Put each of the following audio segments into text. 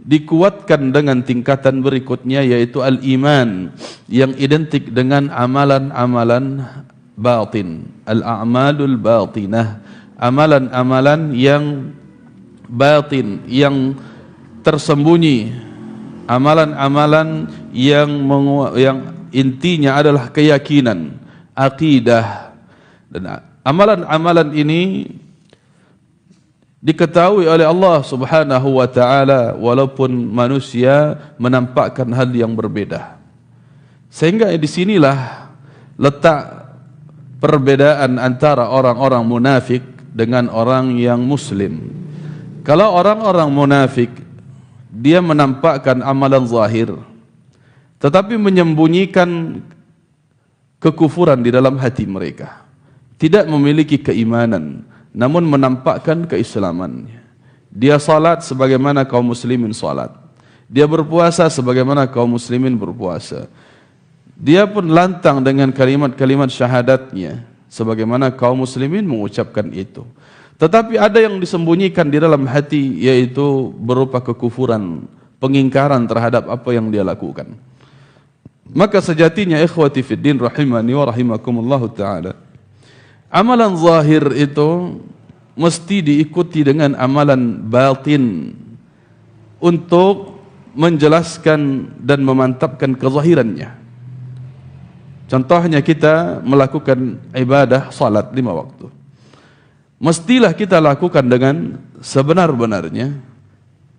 dikuatkan dengan tingkatan berikutnya, yaitu al-iman, yang identik dengan amalan-amalan batin, al-a'malul batinah, amalan-amalan yang batin, yang tersembunyi, amalan-amalan yang intinya adalah keyakinan, akidah. Dan amalan-amalan ini diketahui oleh Allah Subhanahu wa taala, walaupun manusia menampakkan hal yang berbeda. Sehingga di sinilah letak perbedaan antara orang-orang munafik dengan orang yang muslim. Kalau orang-orang munafik, dia menampakkan amalan zahir, tetapi menyembunyikan kekufuran di dalam hati mereka. Tidak memiliki keimanan, namun menampakkan keislamannya. Dia salat sebagaimana kaum muslimin salat. Dia berpuasa sebagaimana kaum muslimin berpuasa. Dia pun lantang dengan kalimat-kalimat syahadatnya sebagaimana kaum muslimin mengucapkan itu. Tetapi ada yang disembunyikan di dalam hati, yaitu berupa kekufuran, pengingkaran terhadap apa yang dia lakukan. Maka sejatinya ikhwati fiddin rahimani wa rahimakumullah ta'ala, amalan zahir itu mesti diikuti dengan amalan batin untuk menjelaskan dan memantapkan kezahirannya. Contohnya kita melakukan ibadah salat 5 waktu. Mestilah kita lakukan dengan sebenar-benarnya,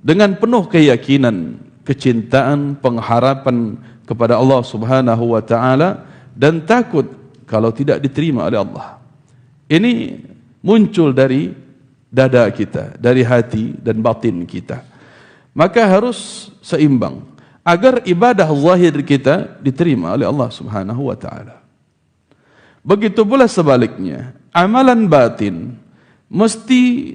dengan penuh keyakinan, kecintaan, pengharapan kepada Allah Subhanahu wa taala, dan takut kalau tidak diterima oleh Allah. Ini muncul dari dada kita, dari hati dan batin kita. Maka harus seimbang agar ibadah zahir kita diterima oleh Allah Subhanahu wa taala. Begitu pula sebaliknya, amalan batin mesti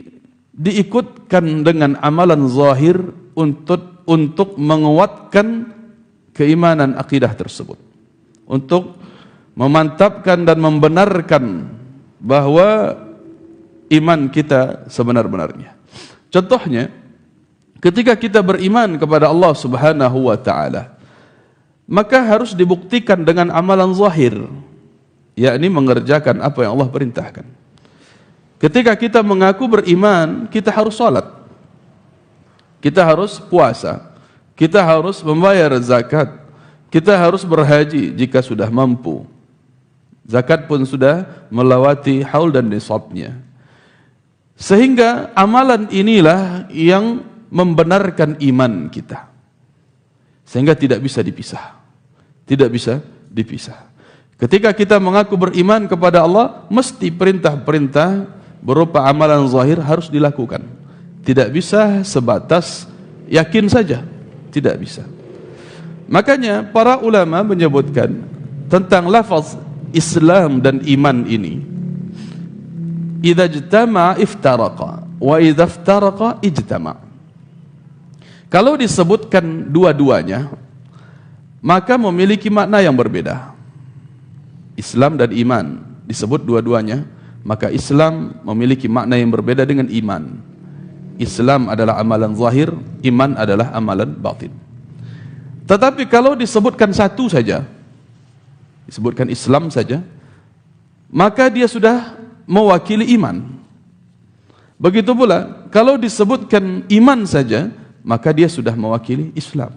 diikutkan dengan amalan zahir untuk menguatkan keimanan akidah tersebut, untuk memantapkan dan membenarkan bahwa iman kita sebenar-benarnya. Contohnya, ketika kita beriman kepada Allah Subhanahu wa taala, maka harus dibuktikan dengan amalan zahir, yakni mengerjakan apa yang Allah perintahkan. Ketika kita mengaku beriman, kita harus salat, kita harus puasa, kita harus membayar zakat, kita harus berhaji jika sudah mampu. Zakat pun sudah melewati haul dan nisabnya. Sehingga amalan inilah yang membenarkan iman kita, sehingga tidak bisa dipisah. Tidak bisa dipisah. Ketika kita mengaku beriman kepada Allah, mesti perintah-perintah berupa amalan zahir harus dilakukan. Tidak bisa sebatas yakin saja, tidak bisa. Makanya para ulama menyebutkan tentang lafaz Islam dan iman ini, idza ijtama'a iftaraqa wa idza iftaraqa ijtama'. Kalau disebutkan dua-duanya, maka memiliki makna yang berbeda. Islam dan iman disebut dua-duanya, maka Islam memiliki makna yang berbeda dengan iman. Islam adalah amalan zahir, iman adalah amalan batin. Tetapi kalau disebutkan satu saja, disebutkan Islam saja, maka dia sudah mewakili iman. Begitu pula kalau disebutkan iman saja, maka dia sudah mewakili Islam.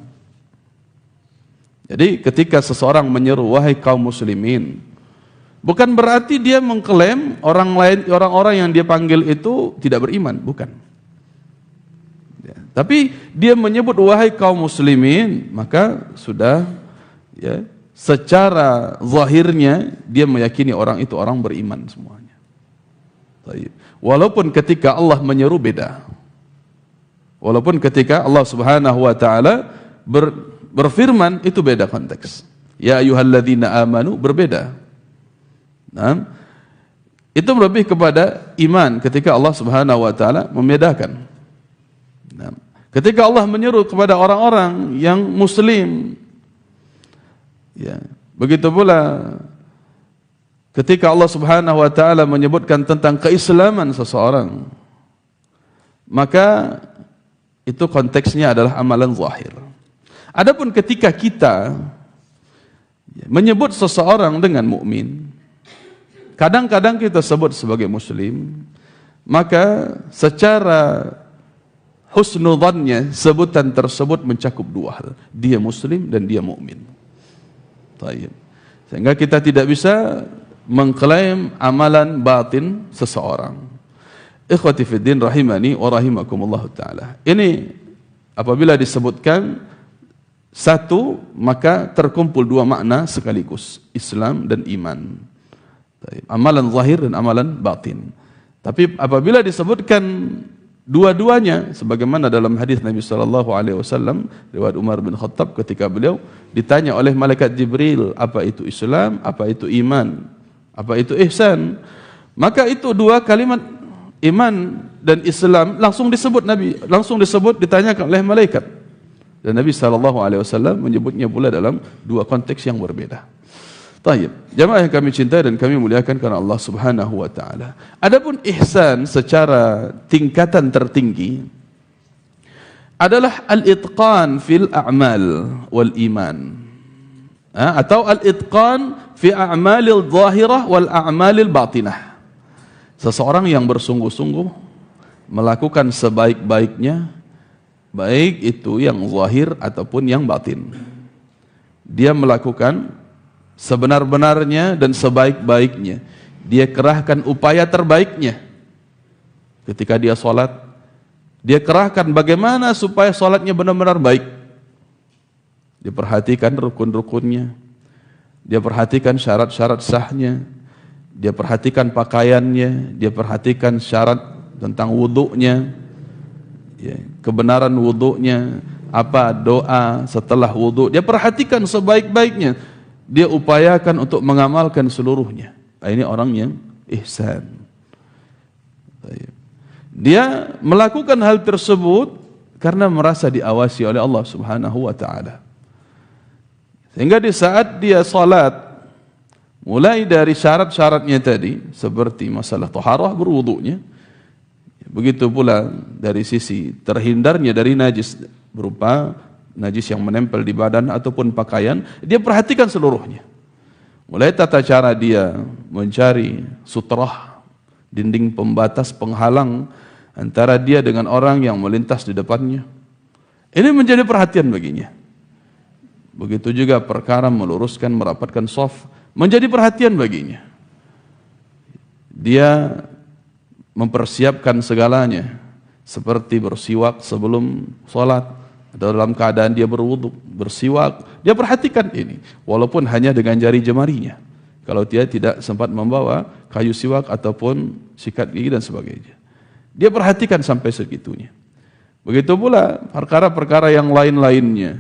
Jadi ketika seseorang menyeru, wahai kaum muslimin, bukan berarti dia mengklaim orang-orang yang dia panggil itu tidak beriman, bukan. Ya, tapi dia menyebut wahai kaum muslimin, maka sudah ya, secara zahirnya dia meyakini orang itu orang beriman semuanya. Walaupun ketika Allah menyeru beda. Walaupun ketika Allah Subhanahu wa taala berfirman itu beda konteks. Ya ayyuhalladzina amanu berbeda. Nah, itu lebih kepada iman ketika Allah Subhanahu wa taala membedakan. Nah, ketika Allah menyeru kepada orang-orang yang muslim, ya, begitu pula ketika Allah Subhanahu wa taala menyebutkan tentang keislaman seseorang, maka itu konteksnya adalah amalan zahir. Adapun ketika kita menyebut seseorang dengan mukmin, kadang-kadang kita sebut sebagai muslim, maka secara husnudzannya sebutan tersebut mencakup dua hal, dia muslim dan dia mukmin. Baik. Sehingga kita tidak bisa mengklaim amalan batin seseorang. Ikhwati fiddin rahimani wa rahimakumullah taala. Ini apabila disebutkan satu, maka terkumpul dua makna sekaligus, Islam dan iman. Amalan zahir dan amalan batin. Tapi apabila disebutkan dua-duanya, sebagaimana dalam hadis Nabi SAW, riwayat Umar bin Khattab ketika beliau ditanya oleh malaikat Jibril, apa itu Islam, apa itu iman, apa itu ihsan, maka itu dua kalimat iman dan Islam langsung disebut Nabi, langsung disebut, ditanyakan oleh malaikat. Dan Nabi SAW menyebutnya pula dalam dua konteks yang berbeda. Taib. Jamaah yang kami cintai dan kami muliakan karena Allah Subhanahu wa taala. Adapun ihsan secara tingkatan tertinggi adalah al-itqan fil a'mal wal iman. Atau al-itqan fi a'malil zahirah wal a'malil batinah. Seseorang yang bersungguh-sungguh melakukan sebaik-baiknya, baik itu yang zahir ataupun yang batin. Dia melakukan sebenar-benarnya dan sebaik-baiknya. Dia kerahkan upaya terbaiknya. Ketika dia sholat, dia kerahkan bagaimana supaya sholatnya benar-benar baik. Dia perhatikan rukun-rukunnya, dia perhatikan syarat-syarat sahnya, dia perhatikan pakaiannya, dia perhatikan syarat tentang wudhunya, kebenaran wudhunya, apa doa setelah wudhu, dia perhatikan sebaik-baiknya, dia upayakan untuk mengamalkan seluruhnya. Ini orang yang ihsan. Dia melakukan hal tersebut karena merasa diawasi oleh Allah Subhanahu wa taala. Sehingga di saat dia salat, mulai dari syarat-syaratnya tadi, seperti masalah taharah berwudunya, begitu pula dari sisi terhindarnya dari najis berupa najis yang menempel di badan ataupun pakaian, dia perhatikan seluruhnya. Mulai tata cara dia mencari sutrah, dinding pembatas penghalang antara dia dengan orang yang melintas di depannya. Ini menjadi perhatian baginya. Begitu juga perkara meluruskan, merapatkan shaf, menjadi perhatian baginya. Dia mempersiapkan segalanya, seperti bersiwak sebelum sholat, atau dalam keadaan dia berwudu, bersiwak, dia perhatikan ini, walaupun hanya dengan jari jemarinya. Kalau dia tidak sempat membawa kayu siwak ataupun sikat gigi dan sebagainya, dia perhatikan sampai segitunya. Begitu pula perkara-perkara yang lain-lainnya,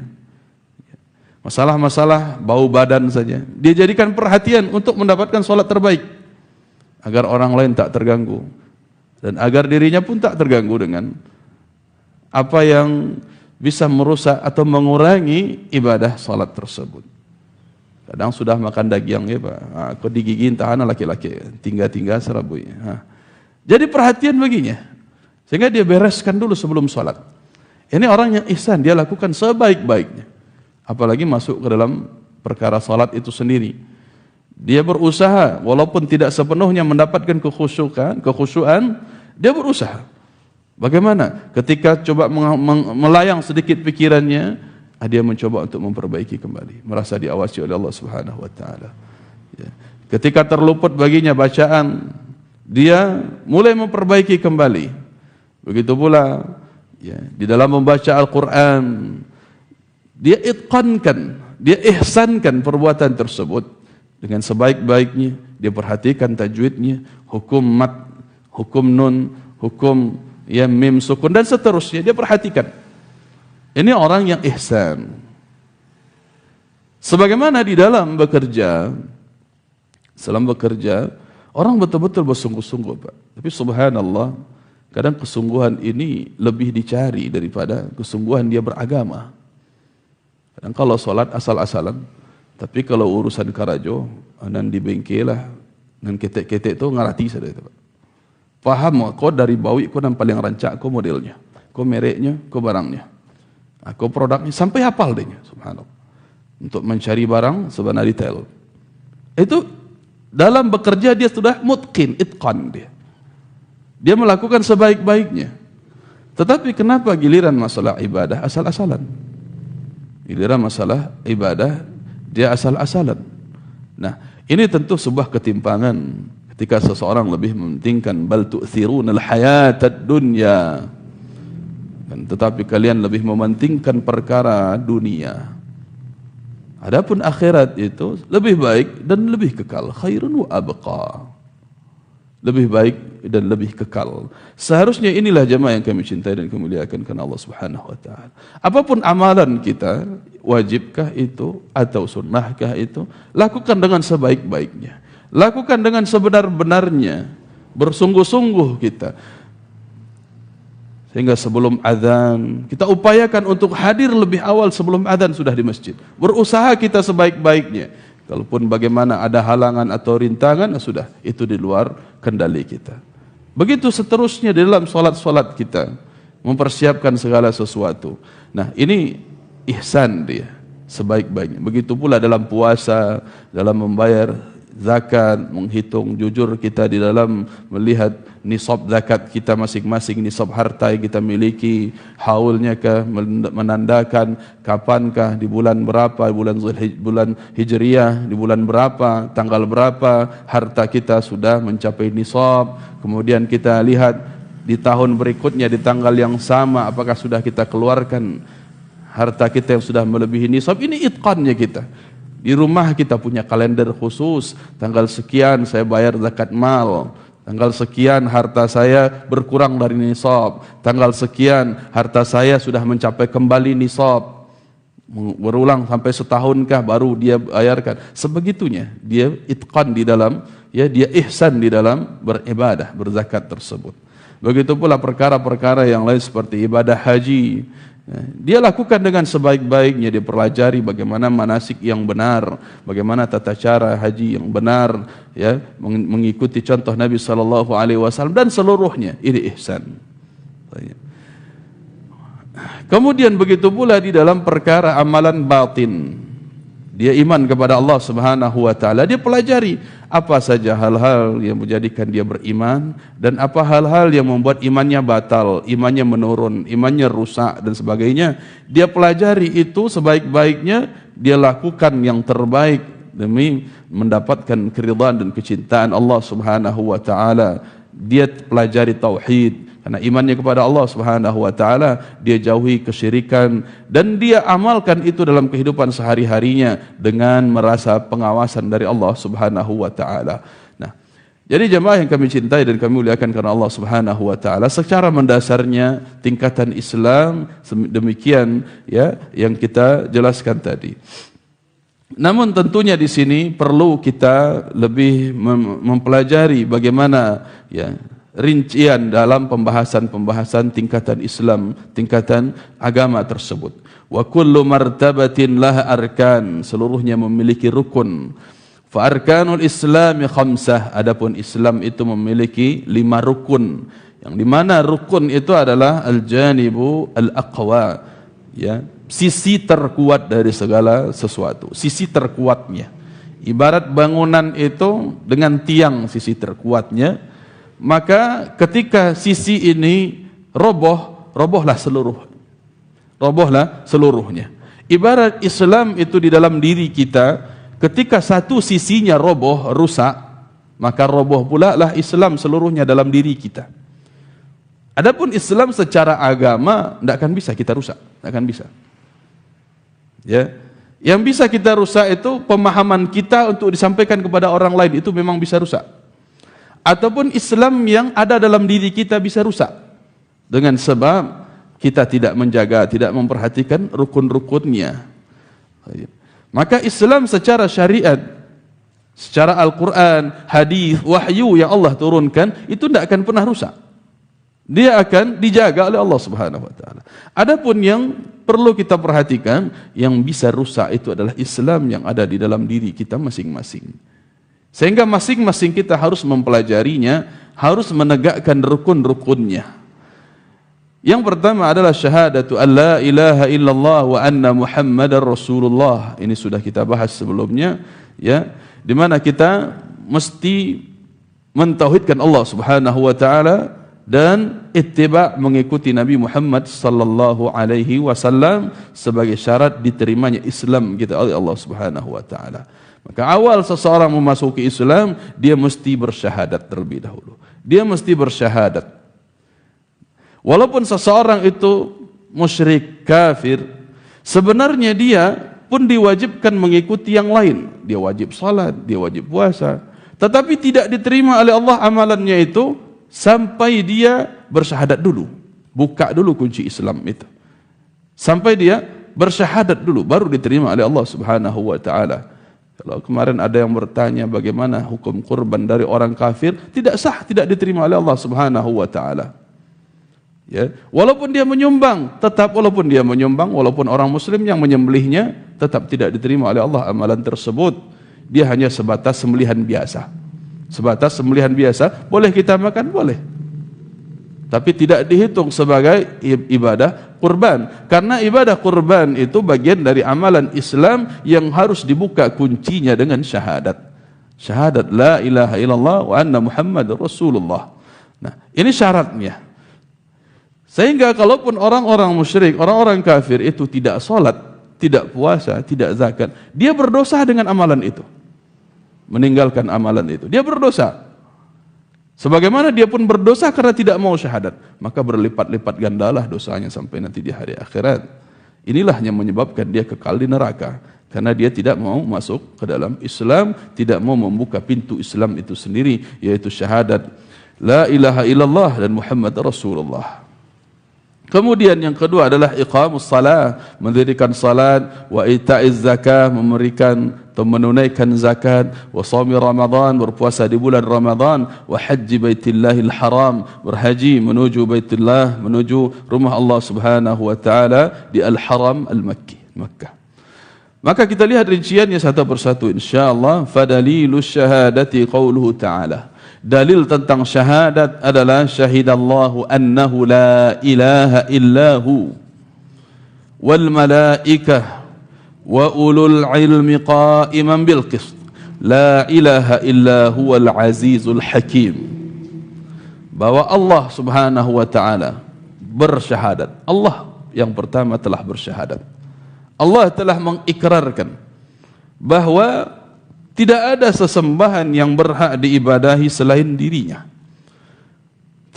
masalah-masalah bau badan saja, dia jadikan perhatian untuk mendapatkan sholat terbaik, agar orang lain tak terganggu, dan agar dirinya pun tak terganggu dengan apa yang bisa merusak atau mengurangi ibadah salat tersebut. Kadang sudah makan daging ya Pak, kok digigin tahanan laki-laki, tinggal-tinggal serabui. Jadi perhatian baginya, sehingga dia bereskan dulu sebelum salat. Ini orang yang ihsan, dia lakukan sebaik-baiknya. Apalagi masuk ke dalam perkara salat itu sendiri. Dia berusaha, walaupun tidak sepenuhnya mendapatkan kekhusyuan, dia berusaha. Bagaimana? Ketika coba melayang sedikit pikirannya, dia mencoba untuk memperbaiki kembali, merasa diawasi oleh Allah Subhanahu wa taala. Ketika terluput baginya bacaan, dia mulai memperbaiki kembali. Begitu pula di dalam membaca Al-Qur'an, dia itqankan, dia ihsankan perbuatan tersebut dengan sebaik-baiknya. Dia perhatikan tajwidnya, hukum mat, hukum nun, hukum mim sukun dan seterusnya, dia perhatikan. Ini orang yang ihsan. Sebagaimana di dalam bekerja, orang betul-betul bersungguh-sungguh Pak. Tapi subhanallah, kadang kesungguhan ini lebih dicari daripada kesungguhan dia beragama. Kadang kalau sholat asal-asalan, tapi kalau urusan karajo, nan di bengkel lah, nan ketek-ketek itu ngarati saja itu Pak. Paham kau dari bawi kau yang paling rancak kau modelnya. Kau Aku mereknya, aku barangnya. Aku produknya, sampai hafal dia, subhanallah. Untuk mencari barang sebenarnya detail. Itu dalam bekerja dia sudah mutqin, itqan dia. Dia melakukan sebaik-baiknya. Tetapi kenapa giliran masalah ibadah asal-asalan? Giliran masalah ibadah dia asal-asalan. Nah, ini tentu sebuah ketimpangan ketika seseorang lebih mementingkan bal tu'thirunal hayatad dunya. Tetapi kalian lebih mementingkan perkara dunia. Adapun akhirat itu lebih baik dan lebih kekal, khairun wa abqa. Lebih baik dan lebih kekal. Seharusnya inilah jemaah yang kami cintai dan kami muliakan karena Allah Subhanahu wa taala. Apapun amalan kita, wajibkah itu atau sunnahkah itu, lakukan dengan sebaik-baiknya. Lakukan dengan sebenar-benarnya. Bersungguh-sungguh kita. Sehingga sebelum azan, kita upayakan untuk hadir lebih awal sebelum azan sudah di masjid. Berusaha kita sebaik-baiknya. Kalaupun bagaimana ada halangan atau rintangan, sudah, itu di luar kendali kita. Begitu seterusnya di dalam solat-solat kita. Mempersiapkan segala sesuatu. Nah, ini ihsan dia, sebaik-baiknya. Begitu pula dalam puasa, dalam membayar zakat, menghitung jujur kita di dalam melihat nisab zakat kita masing-masing, nisab harta yang kita miliki, haulnya kah, menandakan kapankah, di bulan berapa, bulan hijriyah, di bulan berapa, tanggal berapa harta kita sudah mencapai nisab. Kemudian kita lihat di tahun berikutnya di tanggal yang sama apakah sudah kita keluarkan harta kita yang sudah melebihi nisab. Ini itqannya kita. Di rumah kita punya kalender khusus, tanggal sekian saya bayar zakat mal, tanggal sekian harta saya berkurang dari nisab, tanggal sekian harta saya sudah mencapai kembali nisab. Berulang sampai setahunkah baru dia bayarkan. Sebegitunya dia itqan di dalam, ya, dia ihsan di dalam beribadah, berzakat tersebut. Begitu pula perkara-perkara yang lain seperti ibadah haji. Dia lakukan dengan sebaik-baiknya, dia pelajari bagaimana manasik yang benar, bagaimana tata cara haji yang benar, ya, mengikuti contoh Nabi sallallahu alaihi wasallam dan seluruhnya. Ini ihsan. Kemudian begitu pula di dalam perkara amalan batin. Dia iman kepada Allah Subhanahu wa taala, dia pelajari apa saja hal-hal yang menjadikan dia beriman dan apa hal-hal yang membuat imannya batal, imannya menurun, imannya rusak dan sebagainya. Dia pelajari itu sebaik-baiknya, dia lakukan yang terbaik demi mendapatkan keridhaan dan kecintaan Allah Subhanahu wa taala. Dia pelajari tauhid, karena imannya kepada Allah Subhanahu wa taala, dia jauhi kesyirikan dan dia amalkan itu dalam kehidupan sehari-harinya dengan merasa pengawasan dari Allah Subhanahu wa taala. Nah, jadi jemaah yang kami cintai dan kami muliakan karena Allah Subhanahu wa taala, secara mendasarnya tingkatan Islam demikian, ya, yang kita jelaskan tadi. Namun tentunya di sini perlu kita lebih mempelajari bagaimana, ya, rincian dalam pembahasan tingkatan Islam, tingkatan agama tersebut. Wa kullu martabatin laha arkan, seluruhnya memiliki rukun. Fa arkanul Islami khamsah, adapun Islam itu memiliki 5 rukun. Yang dimana rukun itu adalah al-janibu al-aqwa, ya, sisi terkuat dari segala sesuatu, sisi terkuatnya. Ibarat bangunan itu dengan tiang sisi terkuatnya, maka ketika sisi ini robohlah seluruhnya. Ibarat Islam itu di dalam diri kita, ketika satu sisinya roboh, rusak, maka roboh pula lah Islam seluruhnya dalam diri kita. Adapun Islam secara agama tidak akan bisa kita rusak, tidak akan bisa. Ya, yang bisa kita rusak itu pemahaman kita untuk disampaikan kepada orang lain, itu memang bisa rusak. Ataupun Islam yang ada dalam diri kita bisa rusak dengan sebab kita tidak menjaga, tidak memperhatikan rukun-rukunnya. Maka Islam secara syariat, secara Al-Quran, hadis, wahyu yang Allah turunkan, itu tidak akan pernah rusak. Dia akan dijaga oleh Allah Subhanahu wa taala. Adapun yang perlu kita perhatikan, yang bisa rusak itu adalah Islam yang ada di dalam diri kita masing-masing. Sehingga masing-masing kita harus mempelajarinya, harus menegakkan rukun-rukunnya. Yang pertama adalah syahadatu an la ilaha illallah wa anna Muhammadar Rasulullah. Ini sudah kita bahas sebelumnya, ya, di mana kita mesti mentauhidkan Allah Subhanahu wa taala dan ittiba' mengikuti Nabi Muhammad sallallahu alaihi wasallam sebagai syarat diterimanya Islam kita oleh Allah Subhanahu wa taala. Maka awal seseorang memasuki Islam, dia mesti bersyahadat terlebih dahulu. Dia mesti bersyahadat. Walaupun seseorang itu musyrik, kafir, sebenarnya dia pun diwajibkan mengikuti yang lain. Dia wajib salat, dia wajib puasa, tetapi tidak diterima oleh Allah amalannya itu sampai dia bersyahadat dulu. Buka dulu kunci Islam itu. Sampai dia bersyahadat dulu, baru diterima oleh Allah Subhanahu wa taala. Kalau kemarin ada yang bertanya bagaimana hukum kurban dari orang kafir, tidak sah, tidak diterima oleh Allah Subhanahu wa taala. Ya, walaupun dia menyumbang, tetap walaupun dia menyumbang, walaupun orang muslim yang menyembelihnya, tetap tidak diterima oleh Allah amalan tersebut. Dia hanya sebatas sembelihan biasa. Sebatas sembelihan biasa, boleh kita makan, boleh. Tapi tidak dihitung sebagai ibadah kurban. Karena ibadah kurban itu bagian dari amalan Islam yang harus dibuka kuncinya dengan syahadat. Syahadat la ilaha illallah wa anna Muhammadar Rasulullah. Nah, ini syaratnya. Sehingga kalaupun orang-orang musyrik, orang-orang kafir itu tidak salat, tidak puasa, tidak zakat, dia berdosa dengan amalan itu. Meninggalkan amalan itu, dia berdosa. Sebagaimana dia pun berdosa karena tidak mau syahadat, maka berlipat-lipat gandalah dosanya sampai nanti di hari akhirat. Inilah yang menyebabkan dia kekal di neraka, karena dia tidak mau masuk ke dalam Islam, tidak mau membuka pintu Islam itu sendiri, yaitu syahadat la ilaha illallah dan Muhammad Rasulullah. Kemudian yang kedua adalah iqamus salat, mendirikan salat, wa ita'iz zakah, memberikan atau menunaikan zakat, wa shaumi Ramadan, berpuasa di bulan Ramadan, wa haji Baitillahil Haram, berhaji menuju Baitullah, menuju rumah Allah Subhanahu wa taala di Al-Haram Al-Makki, Makkah. Maka kita lihat rinciannya satu persatu insyaallah. Fadalilus syahadati qauluhu ta'ala. Dalil tentang syahadat adalah syahidallahu annahu la ilaha illahu wal malaikah wa ulul ilmi qa'iman bil qist la ilaha illa huwal azizul hakim. Bahwa Allah Subhanahu wa taala bersyahadat. Allah yang pertama telah bersyahadat. Allah telah mengikrarkan bahwa tidak ada sesembahan yang berhak diibadahi selain dirinya.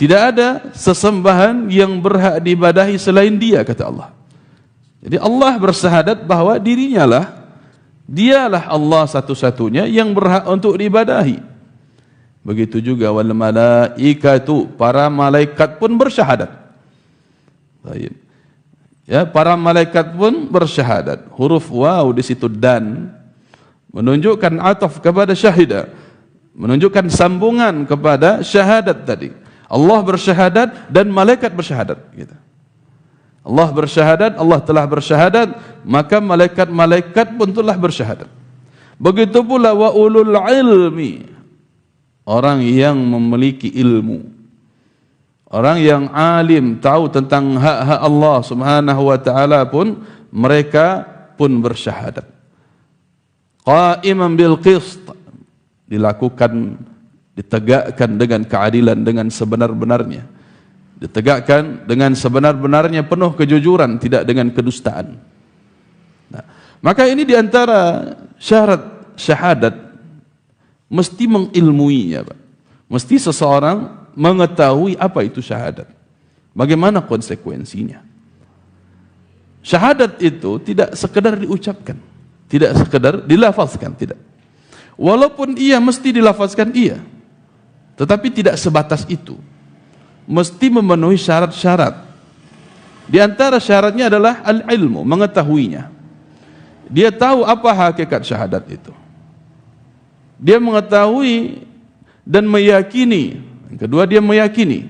Tidak ada sesembahan yang berhak diibadahi selain dia, kata Allah. Jadi Allah bersyahadat bahwa dirinya lah, dialah Allah satu-satunya yang berhak untuk diibadahi. Begitu juga wal malaikatu, para malaikat pun bersyahadat. Baik. Ya, para malaikat pun bersyahadat. Huruf waw di situ dan menunjukkan ataf kepada syahidah, menunjukkan sambungan kepada syahadat tadi. Allah bersyahadat dan malaikat bersyahadat. Gitu. Allah bersyahadat, Allah telah bersyahadat, maka malaikat-malaikat pun telah bersyahadat. Begitu pula wa ulul ilmi, orang yang memiliki ilmu, orang yang alim, tahu tentang hak-hak Allah Subhanahu wa taala pun, mereka pun bersyahadat. Qa'iman bil qist, dilakukan, ditegakkan dengan keadilan, dengan sebenar-benarnya, ditegakkan dengan sebenar-benarnya, penuh kejujuran, tidak dengan kedustaan. Nah, maka ini diantara syarat syahadat, mesti mengilmuinya, Pak. Mesti seseorang mengetahui apa itu syahadat, bagaimana konsekuensinya. Syahadat itu tidak sekedar diucapkan, tidak sekedar dilafazkan, tidak. Walaupun ia mesti dilafazkan iya, tetapi tidak sebatas itu. Mesti memenuhi syarat-syarat. Di antara syaratnya adalah al-ilmu, mengetahuinya. Dia tahu apa hakikat syahadat itu. Dia mengetahui dan meyakini. Yang kedua, dia meyakini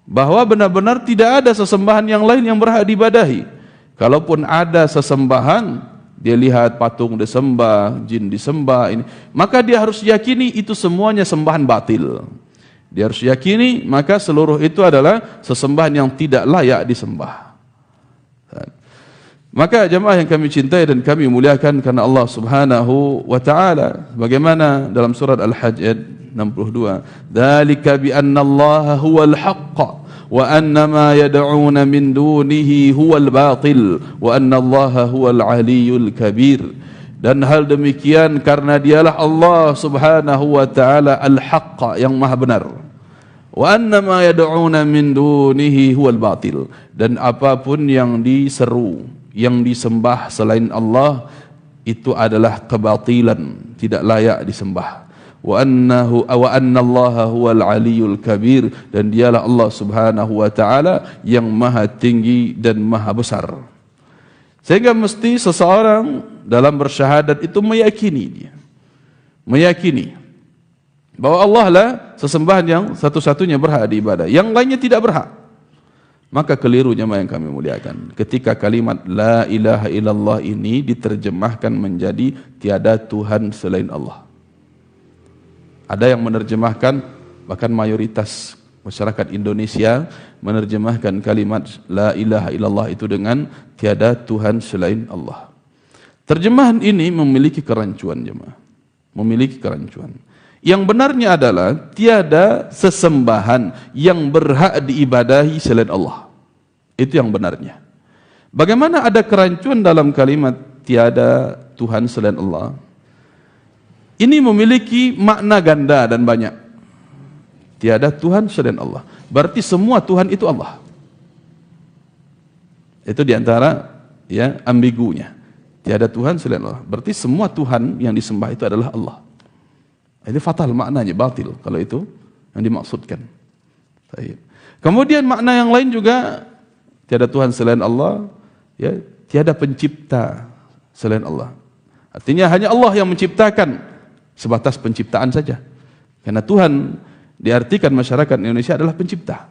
bahwa benar-benar tidak ada sesembahan yang lain yang berhak diibadahi. Kalaupun ada sesembahan, dia lihat patung disembah, jin disembah, ini, maka dia harus yakini itu semuanya sembahan batil. Dia harus yakini, maka seluruh itu adalah sesembahan yang tidak layak disembah. Maka jemaah yang kami cintai dan kami muliakan karena Allah Subhanahu wa taala, bagaimana dalam surat Al-Hajj ayat 62, "Dzalika bi anna Allah huwal haqq wa anna ma yad'una min dunihi huwal batil wa anna Allah huwal aliyyul kabir." Dan hal demikian karena dialah Allah Subhanahu wa taala al-haqq, yang maha benar. Wa anna ma yad'una min dunihi huwal batil, dan apapun yang diseru, yang disembah selain Allah itu adalah kebatilan, tidak layak disembah. Wa anna Allah huwal aliyyul kabir, dan dialah Allah Subhanahu wa taala yang maha tinggi dan maha besar. Sehingga mesti seseorang dalam bersyahadat itu meyakini bahwa Allah lah sesembahan yang satu-satunya berhak diibadah, yang lainnya tidak berhak. Maka keliru jemaah yang kami muliakan ketika kalimat la ilaha illallah ini diterjemahkan menjadi tiada Tuhan selain Allah. Ada yang menerjemahkan, bahkan mayoritas masyarakat Indonesia menerjemahkan kalimat la ilaha illallah itu dengan tiada Tuhan selain Allah. Terjemahan ini memiliki kerancuan jemaah, memiliki kerancuan. Yang benarnya adalah tiada sesembahan yang berhak diibadahi selain Allah. Itu yang benarnya. Bagaimana ada kerancuan dalam kalimat tiada Tuhan selain Allah? Ini memiliki makna ganda dan banyak. Tiada Tuhan selain Allah, berarti semua Tuhan itu Allah. Itu diantara ya ambigunya. Tiada Tuhan selain Allah, berarti semua Tuhan yang disembah itu adalah Allah. Ini fatal maknanya, batil kalau itu yang dimaksudkan. Kemudian makna yang lain juga, tiada Tuhan selain Allah, ya, tiada pencipta selain Allah. Artinya hanya Allah yang menciptakan, sebatas penciptaan saja. Karena Tuhan diartikan masyarakat Indonesia adalah pencipta,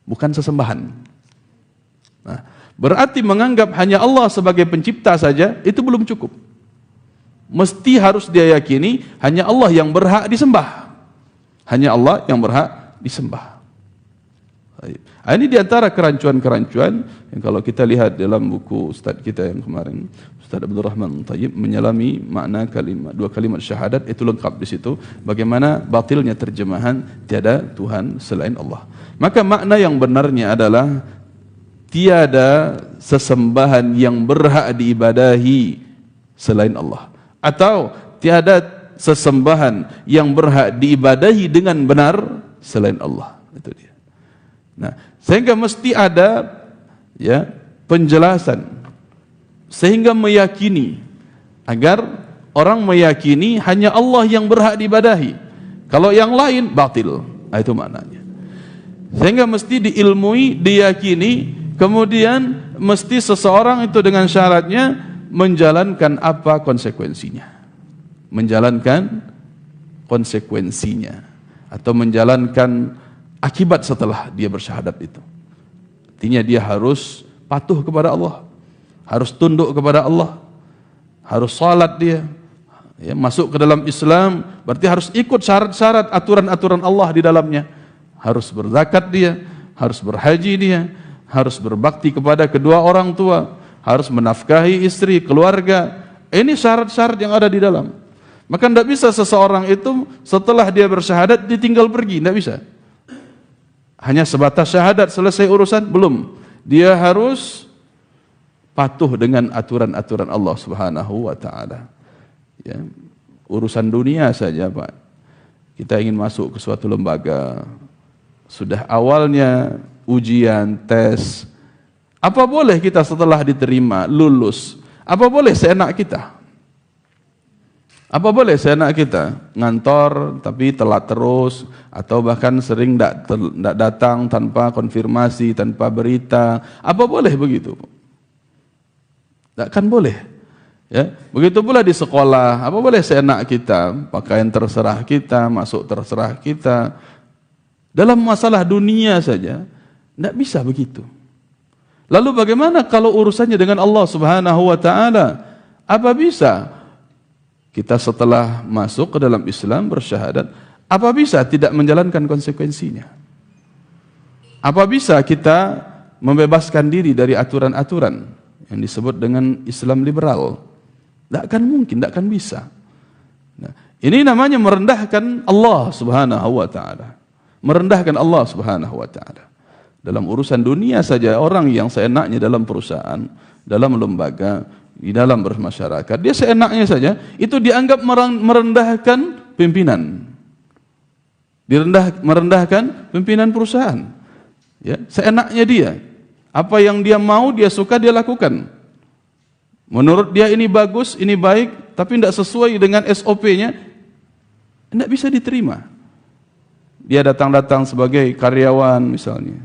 bukan sesembahan. Nah, berarti menganggap hanya Allah sebagai pencipta saja itu belum cukup. Mesti harus dia yakini hanya Allah yang berhak disembah. Hanya Allah yang berhak disembah. Ini diantara kerancuan-kerancuan yang kalau kita lihat dalam buku Ustaz kita yang kemarin, Ustaz Abdul Rahman Tayyib, menyelami makna dua kalimat syahadat, itu lengkap di situ bagaimana batilnya terjemahan tiada Tuhan selain Allah. Maka makna yang benarnya adalah tiada sesembahan yang berhak diibadahi selain Allah, atau tiada sesembahan yang berhak diibadahi dengan benar selain Allah. Itu dia. Nah, sehingga mesti ada ya penjelasan sehingga meyakini, agar orang meyakini hanya Allah yang berhak diibadahi, kalau yang lain batil. Nah, itu maknanya. Sehingga mesti diilmui, diyakini, kemudian mesti seseorang itu dengan syaratnya menjalankan apa konsekuensinya, menjalankan konsekuensinya, atau menjalankan akibat setelah dia bersyahadat itu. Artinya dia harus patuh kepada Allah, harus tunduk kepada Allah, harus salat dia, ya, masuk ke dalam Islam, berarti harus ikut syarat-syarat aturan-aturan Allah di dalamnya, harus berzakat dia, harus berhaji dia, harus berbakti kepada kedua orang tua, harus menafkahi istri, keluarga. Ini syarat-syarat yang ada di dalam. Maka tidak bisa seseorang itu setelah dia bersyahadat ditinggal pergi, tidak bisa. Hanya sebatas syahadat selesai urusan, belum. Dia harus patuh dengan aturan-aturan Allah Subhanahu wa taala. Ya, urusan dunia saja, Pak. Kita ingin masuk ke suatu lembaga, sudah awalnya ujian, tes. Apa boleh kita setelah diterima, lulus? Apa boleh seenak kita? Apa boleh seenak kita ngantor tapi telat terus, atau bahkan sering tidak datang tanpa konfirmasi, tanpa berita? Apa boleh begitu? Tidak kan boleh. Ya, begitu pula di sekolah. Apa boleh seenak kita, pakaian terserah kita, masuk terserah kita? Dalam masalah dunia saja tidak bisa begitu. Lalu bagaimana kalau urusannya dengan Allah Subhanahu wa taala? Apa bisa kita setelah masuk ke dalam Islam bersyahadat, Apa bisa tidak menjalankan konsekuensinya? Apa bisa kita membebaskan diri dari aturan-aturan yang disebut dengan Islam liberal? Tidak akan mungkin, tidak akan bisa. Nah, ini namanya merendahkan Allah Subhanahu wa taala. Merendahkan Allah Subhanahu wa taala. Dalam urusan dunia saja, orang yang seenaknya dalam perusahaan, dalam lembaga, di dalam bermasyarakat, dia seenaknya saja, itu dianggap merendahkan pimpinan. Merendahkan pimpinan perusahaan. Ya, seenaknya dia. Apa yang dia mau, dia suka, dia lakukan. Menurut dia ini bagus, ini baik, tapi tidak sesuai dengan SOP-nya, tidak bisa diterima. Dia datang-datang sebagai karyawan misalnya.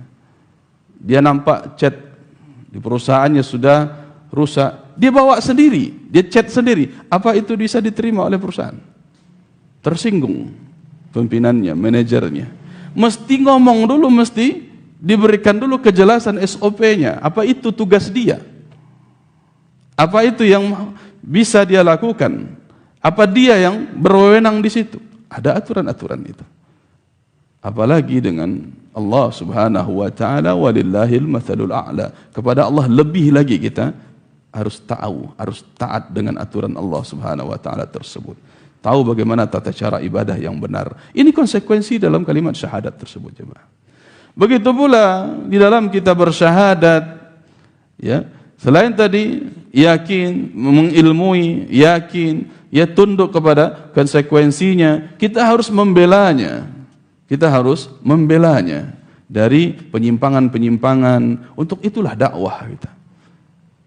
Dia nampak cat di perusahaannya sudah rusak, dia bawa sendiri, dia cat sendiri. Apa itu bisa diterima oleh perusahaan? Tersinggung pimpinannya, manajernya. Mesti ngomong dulu, mesti diberikan dulu kejelasan SOP-nya. Apa itu tugas dia? Apa itu yang bisa dia lakukan? Apa dia yang berwenang di situ? Ada aturan-aturan itu. Apalagi dengan Allah Subhanahu wa taala, walillahil matsalul a'la. Kepada Allah lebih lagi kita harus tahu, harus taat dengan aturan Allah Subhanahu wa taala tersebut. Tahu bagaimana tata cara ibadah yang benar. Ini konsekuensi dalam kalimat syahadat tersebut, jemaah. Begitu pula di dalam kita bersyahadat, ya, selain tadi yakin, mengilmui, yakin, ya tunduk kepada konsekuensinya, kita harus membelanya. Kita harus membelanya dari penyimpangan-penyimpangan. Untuk itulah dakwah kita.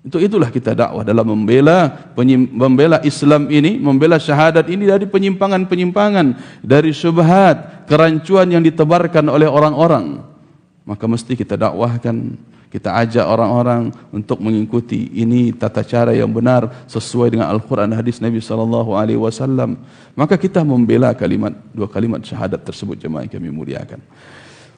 Untuk itulah kita dakwah dalam membela Islam ini, membela syahadat ini dari penyimpangan-penyimpangan, dari syubhat, kerancuan yang ditebarkan oleh orang-orang. Maka mesti kita dakwahkan, kita ajak orang-orang untuk mengikuti ini tata cara yang benar sesuai dengan Al-Quran dan hadis Nabi SAW. Maka kita membela dua kalimat syahadat tersebut, jemaah yang kami muliakan.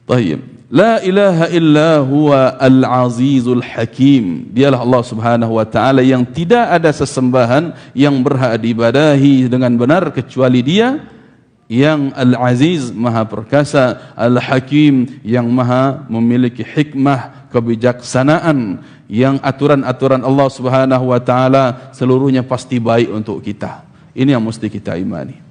Tayyib. La ilaha illa huwa al-azizul hakim. Dialah Allah Subhanahu wa taala yang tidak ada sesembahan yang berhak diibadahi dengan benar kecuali Dia, yang al-aziz, maha perkasa, al-hakim, yang maha memiliki hikmah, kebijaksanaan, yang aturan-aturan Allah Subhanahu wa taala seluruhnya pasti baik untuk kita. Ini yang mesti kita imani.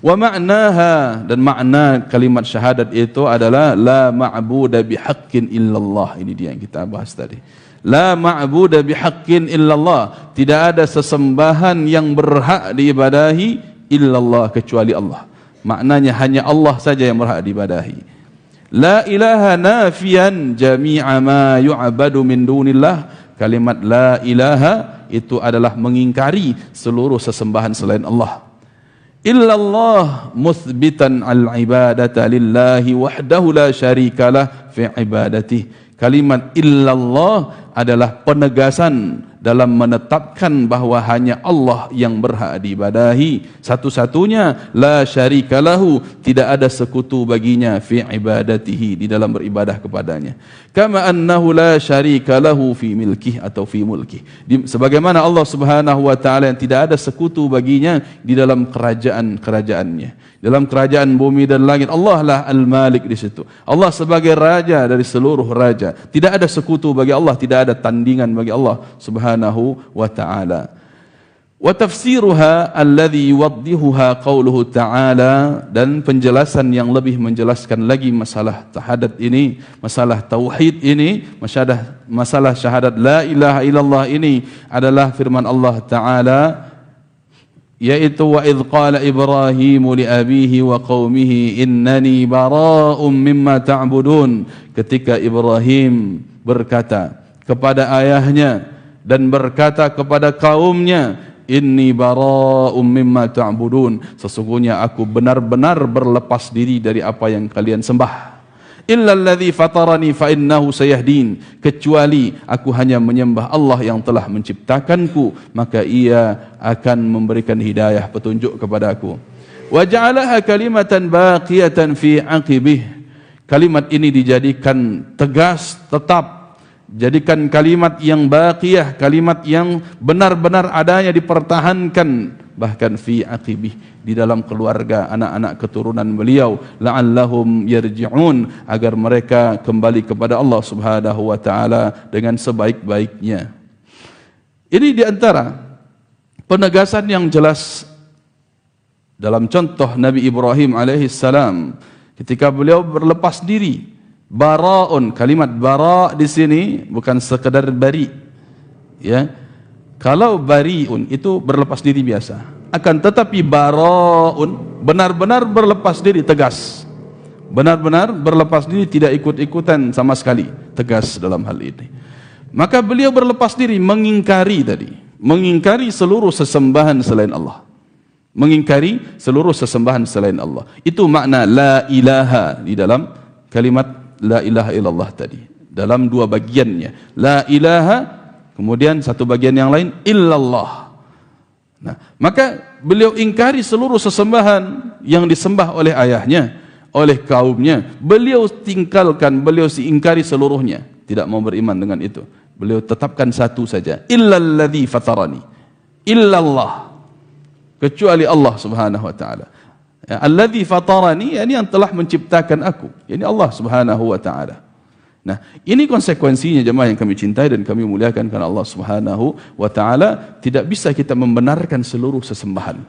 Wa ma'naha, dan makna kalimat syahadat itu adalah la ma'buda bihaqqin illallah. Ini dia yang kita bahas tadi. La ma'buda bihaqqin illallah. Tidak ada sesembahan yang berhak diibadahi illallah, kecuali Allah. Maknanya hanya Allah saja yang berhak diibadahi. La ilaha nafiyan jami'a ma yu'abadu min dunillah. Kalimat la ilaha itu adalah mengingkari seluruh sesembahan selain Allah. Illallah muthbitan al-ibadata lillahi wahdahu la syarikalah fi ibadatih. Kalimat illallah adalah penegasan dalam menetapkan bahawa hanya Allah yang berhak diibadahi satu-satunya, la syarikalahu, tidak ada sekutu baginya, fi ibadatihi, di dalam beribadah kepadanya. Kama annahu la syarikalahu fi milkih atau fi mulkih. Sebagaimana Allah Subhanahu wa taala yang tidak ada sekutu baginya di dalam kerajaan-kerajaannya. Dalam kerajaan bumi dan langit, Allah lah al-Malik di situ. Allah sebagai raja dari seluruh raja. Tidak ada sekutu bagi Allah, tidak ada tandingan bagi Allah Subhanahu wa taala. Wa tafsiruha alladhi yuwaddihuha qauluhu ta'ala, dan penjelasan yang lebih menjelaskan lagi masalah syahadat ini, masalah tauhid ini, masalah syahadat la ilaha illallah ini adalah firman Allah Ta'ala, yaitu wa idh qala Ibrahimu li abihi wa qaumihi innani bara'um mimma ta'budun. Ketika Ibrahim berkata kepada ayahnya dan berkata kepada kaumnya, inni bara'um mimma ta'budun, sesungguhnya aku benar-benar berlepas diri dari apa yang kalian sembah. Illa alladhi fatarani fa innahu sayahdin, kecuali aku hanya menyembah Allah yang telah menciptakanku, maka Ia akan memberikan hidayah, petunjuk kepadaku. Wa ja'alaha kalimatan baqiyatan fi aqibih. Kalimat ini dijadikan tegas, tetap, jadikan kalimat yang baqiyah, kalimat yang benar-benar adanya, dipertahankan bahkan fi aqibih, di dalam keluarga anak-anak keturunan beliau, la'allahum yarji'un, agar mereka kembali kepada Allah Subhanahu wa taala dengan sebaik-baiknya. Ini di antara penegasan yang jelas dalam contoh Nabi Ibrahim alaihissalam ketika beliau berlepas diri. Bara'un, kalimat bara' di sini bukan sekedar bari, ya. Kalau bari'un itu berlepas diri biasa, akan tetapi bara'un benar-benar berlepas diri, tegas, benar-benar berlepas diri, tidak ikut-ikutan sama sekali, tegas dalam hal ini. Maka beliau berlepas diri, mengingkari seluruh sesembahan selain Allah, mengingkari seluruh sesembahan selain Allah. Itu makna la ilaha di dalam kalimat la ilaha illallah tadi, dalam dua bagiannya, la ilaha, kemudian satu bagian yang lain illallah. Nah, maka beliau ingkari seluruh sesembahan yang disembah oleh ayahnya, oleh kaumnya. Beliau tinggalkan, beliau ingkari seluruhnya, tidak mau beriman dengan itu. Beliau tetapkan satu saja, illalladzi fatarani, illallah, kecuali Allah Subhanahu wa taala. Alladzi fatarani, yani yang telah menciptakan aku, yani Allah Subhanahu wa taala. Nah, ini konsekuensinya jemaah yang kami cintai dan kami muliakan karena Allah Subhanahu wa taala. Tidak bisa kita membenarkan seluruh sesembahan.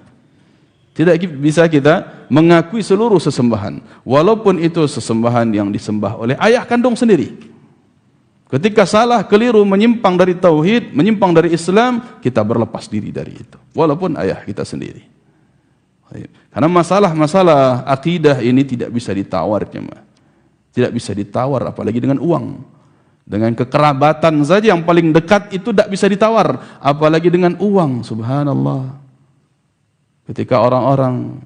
Tidak bisa kita mengakui seluruh sesembahan, walaupun itu sesembahan yang disembah oleh ayah kandung sendiri. Ketika salah, keliru, menyimpang dari tauhid, menyimpang dari Islam, kita berlepas diri dari itu, walaupun ayah kita sendiri. Karena masalah-masalah akidah ini tidak bisa ditawar, jemaah. Tidak bisa ditawar, apalagi dengan uang. Dengan kekerabatan saja yang paling dekat itu tidak bisa ditawar, apalagi dengan uang. Subhanallah. Ketika orang-orang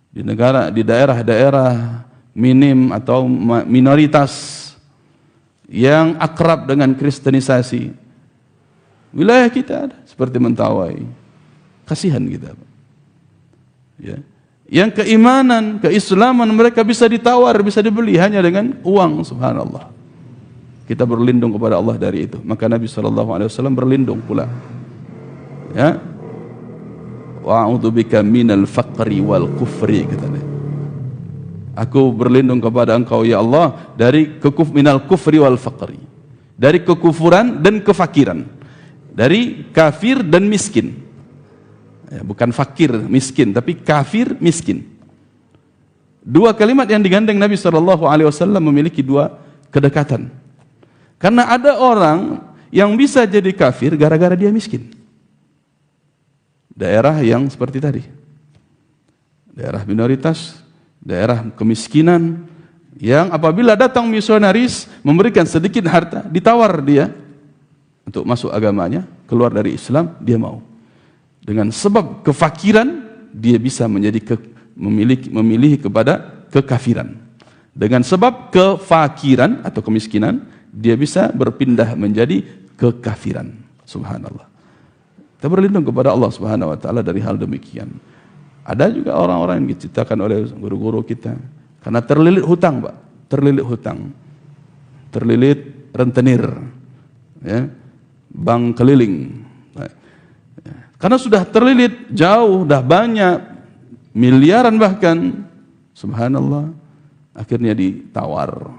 di negara, di daerah-daerah minim atau minoritas yang akrab dengan kristenisasi, wilayah kita ada seperti Mentawai, kasihan kita. Ya. Yang keimanan, keislaman mereka bisa ditawar, bisa dibeli hanya dengan uang. Subhanallah. Kita berlindung kepada Allah dari itu. Maka Nabi SAW berlindung pula. Ya. Wa'udzubika minal faqri wal kufri, katanya. Aku berlindung kepada engkau ya Allah dari minal kufri wal faqri, dari kekufuran dan kefakiran, dari kafir dan miskin. Ya, bukan fakir miskin, tapi kafir miskin. Dua kalimat yang digandeng Nabi SAW memiliki dua kedekatan. Karena ada orang yang bisa jadi kafir gara-gara dia miskin. Daerah yang seperti tadi, daerah minoritas, daerah kemiskinan, yang apabila datang misionaris memberikan sedikit harta, ditawar dia untuk masuk agamanya, keluar dari Islam, dia mau. Dengan sebab kefakiran, dia bisa menjadi memilih kepada kekafiran. Dengan sebab kefakiran atau kemiskinan, dia bisa berpindah menjadi kekafiran. Subhanallah. Kita berlindung kepada Allah Subhanahu wa taala dari hal demikian. Ada juga orang-orang yang diceritakan oleh guru-guru kita karena terlilit hutang, Pak. Terlilit hutang. Terlilit rentenir. Ya. Bank keliling. Karena sudah terlilit jauh, dah banyak, miliaran bahkan, subhanallah, akhirnya ditawar.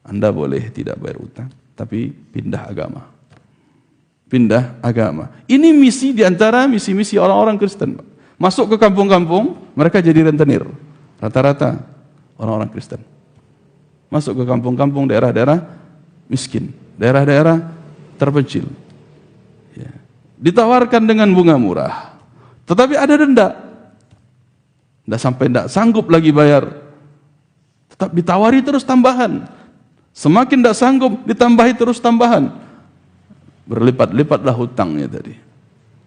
Anda boleh tidak bayar utang, tapi pindah agama. Pindah agama. Ini misi diantara misi-misi orang-orang Kristen. Masuk ke kampung-kampung, mereka jadi rentenir. Rata-rata orang-orang Kristen. Masuk ke kampung-kampung, daerah-daerah miskin, daerah-daerah terpencil. Ya. Ditawarkan dengan bunga murah, tetapi ada denda. Tidak sanggup lagi bayar, tetap ditawari terus tambahan. Semakin tidak sanggup, ditambahi terus tambahan. Berlipat-lipatlah hutangnya tadi.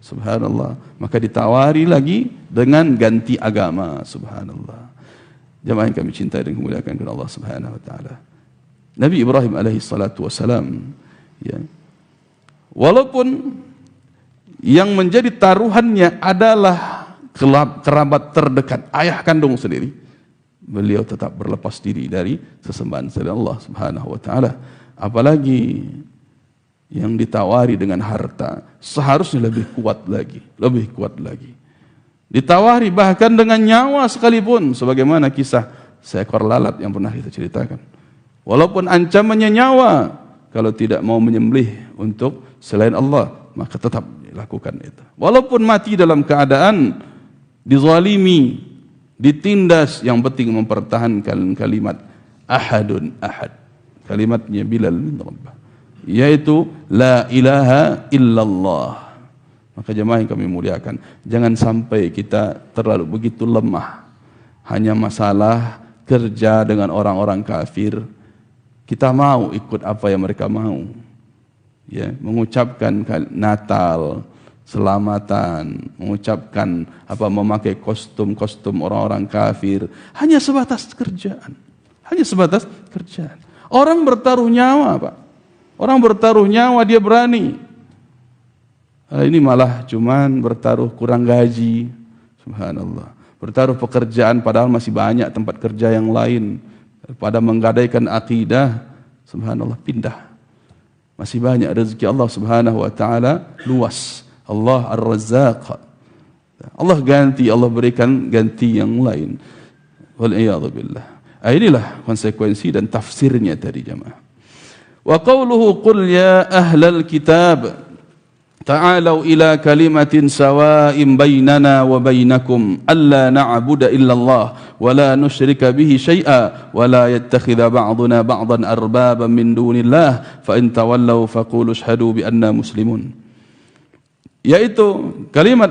Subhanallah. Maka ditawari lagi dengan ganti agama. Subhanallah. Jemaah yang kami cintai dan kemuliakan kepada Allah Subhanahu wa taala. Nabi Ibrahim alaihi salatu wasalam, ya. Walaupun yang menjadi taruhannya adalah kerabat terdekat, ayah kandung sendiri, beliau tetap berlepas diri dari sesembahan selain Allah Subhanahu wa taala. Apalagi yang ditawari dengan harta, seharusnya lebih kuat lagi, lebih kuat lagi. Ditawari bahkan dengan nyawa sekalipun, sebagaimana kisah seekor lalat yang pernah kita ceritakan. Walaupun ancamannya nyawa, kalau tidak mau menyembelih untuk selain Allah, maka tetap dilakukan itu. Walaupun mati dalam keadaan dizalimi, ditindas, yang penting mempertahankan kalimat ahadun ahad. Kalimatnya Bilal bin Rabah, yaitu la ilaha illallah. Maka jemaah yang kami muliakan, jangan sampai kita terlalu begitu lemah hanya masalah kerja dengan orang-orang kafir. Kita mau ikut apa yang mereka mau, ya, mengucapkan Natal, selamatan, mengucapkan apa, memakai kostum-kostum orang-orang kafir, hanya sebatas kerjaan. Hanya sebatas kerjaan. Orang bertaruh nyawa, Pak. Orang bertaruh nyawa, dia berani. Ini malah cuman bertaruh kurang gaji, subhanallah. Bertaruh pekerjaan padahal masih banyak tempat kerja yang lain. Pada menggadaikan akidah, subhanallah, pindah. Masih banyak rezeki Allah subhanahu wa ta'ala, luas. Allah Ar-Razzaq. Allah ganti, Allah berikan ganti yang lain. Wal'iyadzubillah. Inilah konsekuensi dan tafsirnya tadi, jemaah. Wa qawluhu qul ya ahlal kitab ta'alau ila kalimatin sawa'in bainana wa bainakum alla na'budu illallah wa la nusyrika bihi syai'a wa la yattakhidha ba'duna ba'dan arbaban min dunillah fa in tawallaw faqulu ashhadu bi anna muslimun. Yaitu kalimat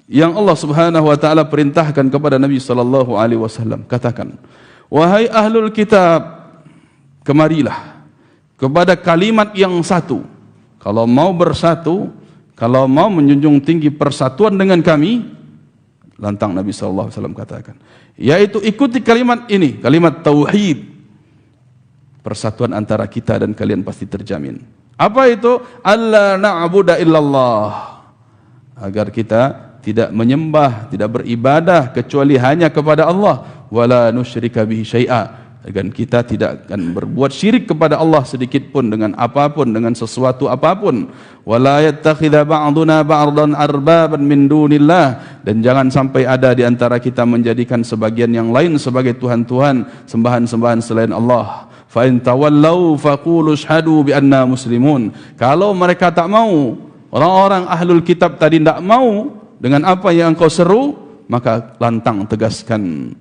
yang Allah Subhanahu wa taala perintahkan kepada Nabi sallallahu alaihi wasallam. Katakan, wahai ahlul kitab, kemarilah kepada kalimat yang satu. Kalau mau bersatu, kalau mau menjunjung tinggi persatuan dengan kami, lantang Nabi sallallahu alaihi wasallam katakan, yaitu ikuti kalimat ini, kalimat tauhid. Persatuan antara kita dan kalian pasti terjamin. Apa itu? Alla na'budu illallah. Agar kita tidak menyembah, tidak beribadah kecuali hanya kepada Allah, wala nusyrika bihi syai'a. Dan kita tidak akan berbuat syirik kepada Allah sedikit pun dengan apapun, dengan sesuatu apapun. Wala yattakhidha ba'duna ba'dan arbaban min dunillah, dan jangan sampai ada di antara kita menjadikan sebagian yang lain sebagai tuhan-tuhan, sembahan-sembahan selain Allah. Fa in tawallau faqulu ashhadu bi anna muslimun. Kalau mereka tak mau, orang-orang ahlul kitab tadi tidak mau dengan apa yang engkau seru, maka lantang tegaskan,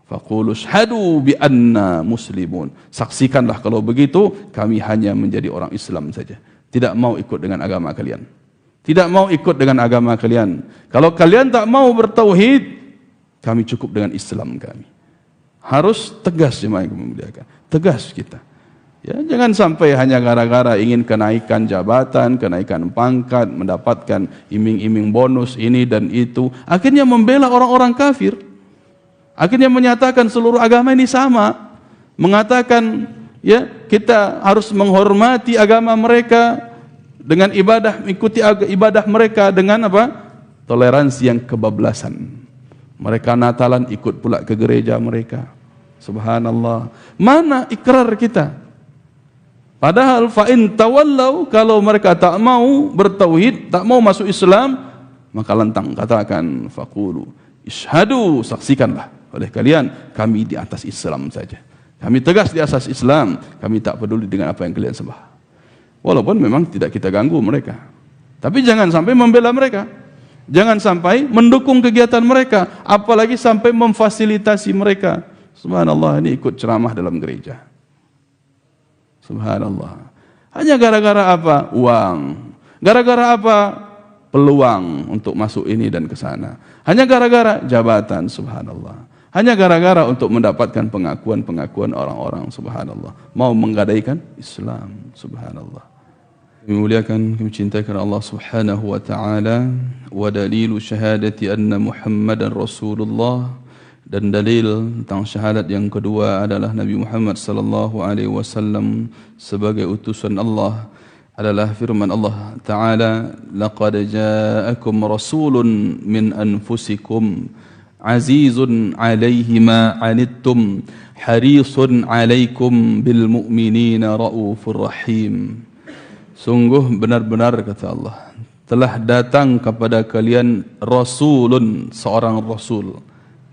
faqulu ashhadu bi anna muslimun. Saksikanlah kalau begitu kami hanya menjadi orang Islam saja. Tidak mau ikut dengan agama kalian. Tidak mau ikut dengan agama kalian. Kalau kalian tak mau bertauhid, kami cukup dengan Islam kami. Harus tegas, jemaah yang memuliakan. Tegas kita. Ya, jangan sampai hanya gara-gara ingin kenaikan jabatan, kenaikan pangkat, mendapatkan iming-iming bonus ini dan itu, akhirnya membela orang-orang kafir. Akhirnya menyatakan seluruh agama ini sama, mengatakan ya kita harus menghormati agama mereka dengan ibadah, mengikuti ibadah mereka dengan apa? Toleransi yang kebablasan. Mereka Natalan ikut pula ke gereja mereka. Subhanallah. Mana ikrar kita? Padahal fa in tawallau, kalau mereka tak mau bertauhid, tak mau masuk Islam, maka lantang katakan faqulu ishhadu, saksikanlah oleh kalian kami di atas Islam saja. Kami tegas di atas Islam, kami tak peduli dengan apa yang kalian sembah. Walaupun memang tidak kita ganggu mereka, tapi jangan sampai membela mereka, jangan sampai mendukung kegiatan mereka, apalagi sampai memfasilitasi mereka. Subhanallah, ini ikut ceramah dalam gereja. Subhanallah. Hanya gara-gara apa? Uang. Gara-gara apa? Peluang untuk masuk ini dan ke sana. Hanya gara-gara jabatan, subhanallah. Hanya gara-gara untuk mendapatkan pengakuan-pengakuan orang-orang, subhanallah. Mau menggadaikan Islam, subhanallah. Kami muliakan, kami cintakan Allah subhanahu wa ta'ala. Wa dalilu syahadati anna Muhammadan Rasulullah. Dan dalil tentang syahadat yang kedua adalah Nabi Muhammad sallallahu alaihi wasallam sebagai utusan Allah adalah firman Allah Ta'ala, laqad ja'akum rasulun min anfusikum azizun alaihi ma anittum harisun alaikum bil mu'minina raufur rahim. Sungguh benar-benar, kata Allah, telah datang kepada kalian rasulun, seorang rasul.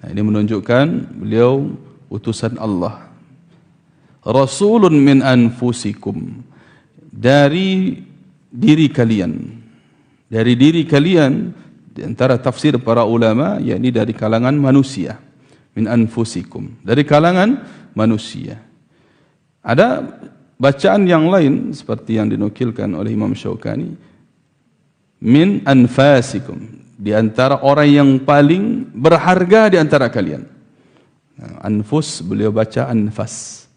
Nah, ini menunjukkan beliau utusan Allah. Rasulun min anfusikum, dari diri kalian. Dari diri kalian, di antara tafsir para ulama, yakni dari kalangan manusia. Min anfusikum, dari kalangan manusia. Ada bacaan yang lain seperti yang dinukilkan oleh Imam Syaukani, min anfasikum, di antara orang yang paling berharga di antara kalian. Anfus, beliau baca anfas.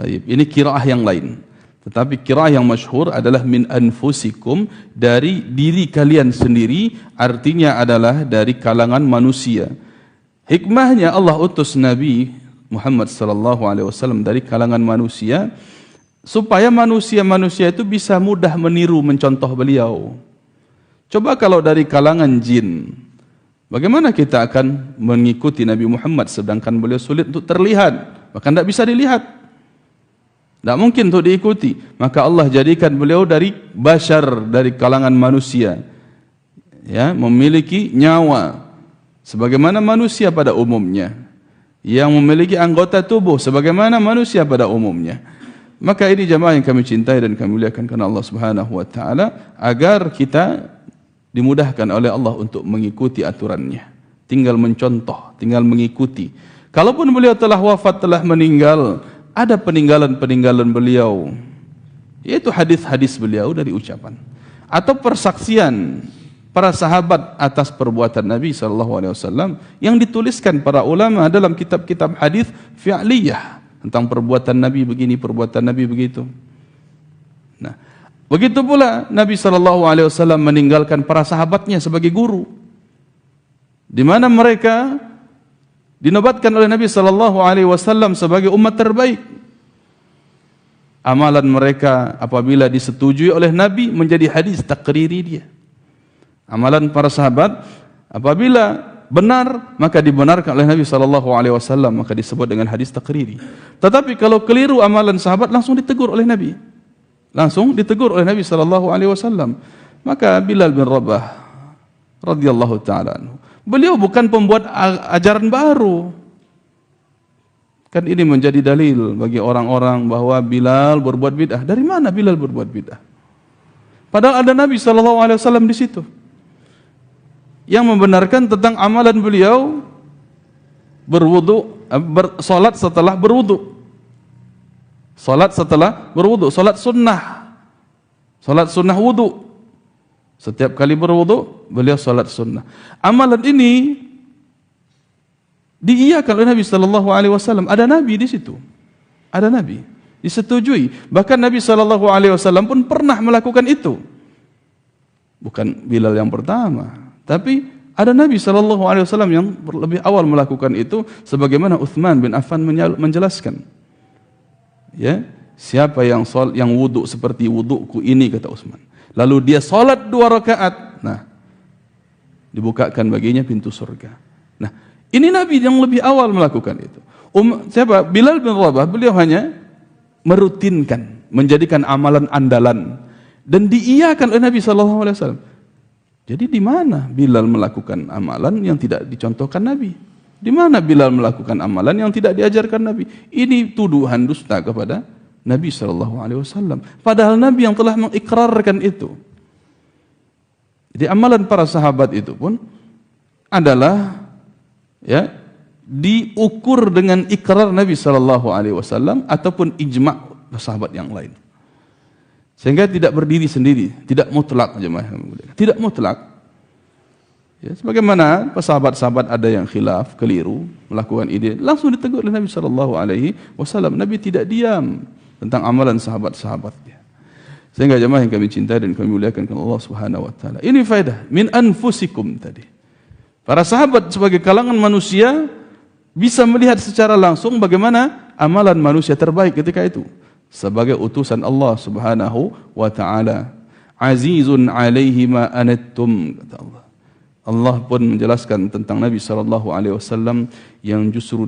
Ini qiraah yang lain. Tetapi qiraah yang masyhur adalah min anfusikum, dari diri kalian sendiri, artinya adalah dari kalangan manusia. Hikmahnya Allah utus Nabi Muhammad sallallahu alaihi wasallam dari kalangan manusia supaya manusia-manusia itu bisa mudah meniru mencontoh beliau. Coba kalau dari kalangan jin, bagaimana kita akan mengikuti Nabi Muhammad sedangkan beliau sulit untuk terlihat, bahkan tidak bisa dilihat, tidak mungkin untuk diikuti. Maka Allah jadikan beliau dari bashar, dari kalangan manusia, ya, memiliki nyawa sebagaimana manusia pada umumnya, yang memiliki anggota tubuh sebagaimana manusia pada umumnya. Maka ini jamaah yang kami cintai dan kami muliakan karena Allah Subhanahu wa taala, agar kita dimudahkan oleh Allah untuk mengikuti aturannya. Tinggal mencontoh, tinggal mengikuti. Kalaupun beliau telah wafat, telah meninggal, ada peninggalan-peninggalan beliau, yaitu hadis-hadis beliau dari ucapan atau persaksian para sahabat atas perbuatan Nabi SAW yang dituliskan para ulama dalam kitab-kitab hadis fi'liyah tentang perbuatan Nabi begini, perbuatan Nabi begitu. Nah, begitu pula Nabi SAW meninggalkan para sahabatnya sebagai guru, di mana mereka dinobatkan oleh Nabi SAW sebagai umat terbaik. Amalan mereka apabila disetujui oleh Nabi menjadi hadis takriri dia. Amalan para sahabat apabila benar maka dibenarkan oleh Nabi SAW, maka disebut dengan hadis takriri. Tetapi kalau keliru amalan sahabat, langsung ditegur oleh Nabi. Langsung ditegur oleh Nabi SAW. Maka Bilal bin Rabah radhiyallahu ta'ala anhu, beliau bukan pembuat ajaran baru. Kan ini menjadi dalil bagi orang-orang bahwa Bilal berbuat bid'ah. Dari mana Bilal berbuat bid'ah? Padahal ada Nabi SAW di situ yang membenarkan tentang amalan beliau berwudu, salat setelah berwudu. Salat setelah berwudu, salat sunnah. Salat sunnah wudu. Setiap kali berwudu, beliau salat sunnah. Amalan ini diiyakan oleh Nabi sallallahu alaihi wasallam. Ada Nabi di situ. Ada Nabi, disetujui. Bahkan Nabi sallallahu alaihi wasallam pun pernah melakukan itu. Bukan Bilal yang pertama, tapi ada Nabi SAW yang lebih awal melakukan itu, sebagaimana Uthman bin Affan menjelaskan. Ya, siapa yang wudu seperti wuduku ini, kata Uthman, lalu dia salat 2 rakaat, nah, dibukakan baginya pintu surga. Nah, ini Nabi yang lebih awal melakukan itu. Siapa? Bilal bin Rabah, beliau hanya merutinkan, menjadikan amalan andalan, dan diiyakan oleh Nabi SAW. Jadi di mana Bilal melakukan amalan yang tidak dicontohkan Nabi? Di mana Bilal melakukan amalan yang tidak diajarkan Nabi? Ini tuduhan dusta kepada Nabi SAW. Padahal Nabi yang telah mengikrarkan itu. Jadi amalan para sahabat itu pun adalah, ya, diukur dengan ikrar Nabi SAW ataupun ijma' sahabat yang lain. Sehingga tidak berdiri sendiri, tidak mutlak, jemaah, tidak mutlak. Ya, sebagaimana sahabat-sahabat ada yang khilaf, keliru, melakukan ini, langsung ditegur oleh Nabi SAW. Nabi tidak diam tentang amalan sahabat-sahabatnya. Sehingga jemaah yang kami cintai dan kami muliakan Allah Subhanahu wa taala. Ini faedah min anfusikum tadi. Para sahabat sebagai kalangan manusia bisa melihat secara langsung bagaimana amalan manusia terbaik ketika itu. Sebagai utusan Allah Subhanahu wa taala. Azizun alaihi ma anattum, kata Allah. Allah pun menjelaskan tentang Nabi SAW yang justru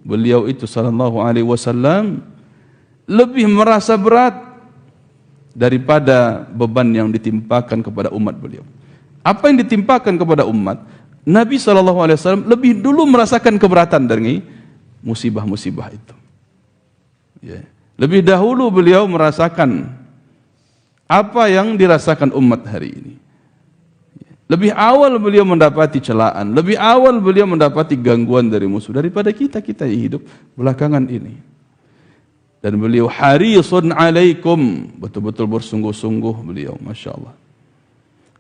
beliau itu sallallahu alaihi wasallam lebih merasa berat daripada beban yang ditimpakan kepada umat beliau. Apa yang ditimpakan kepada umat, Nabi SAW lebih dulu merasakan keberatan dari musibah-musibah itu. Ya. Lebih dahulu beliau merasakan apa yang dirasakan umat hari ini. Lebih awal beliau mendapati celaan, lebih awal beliau mendapati gangguan dari musuh daripada kita yang hidup belakangan ini. Dan beliau harisun alaikum, betul-betul bersungguh-sungguh beliau, Masya Allah.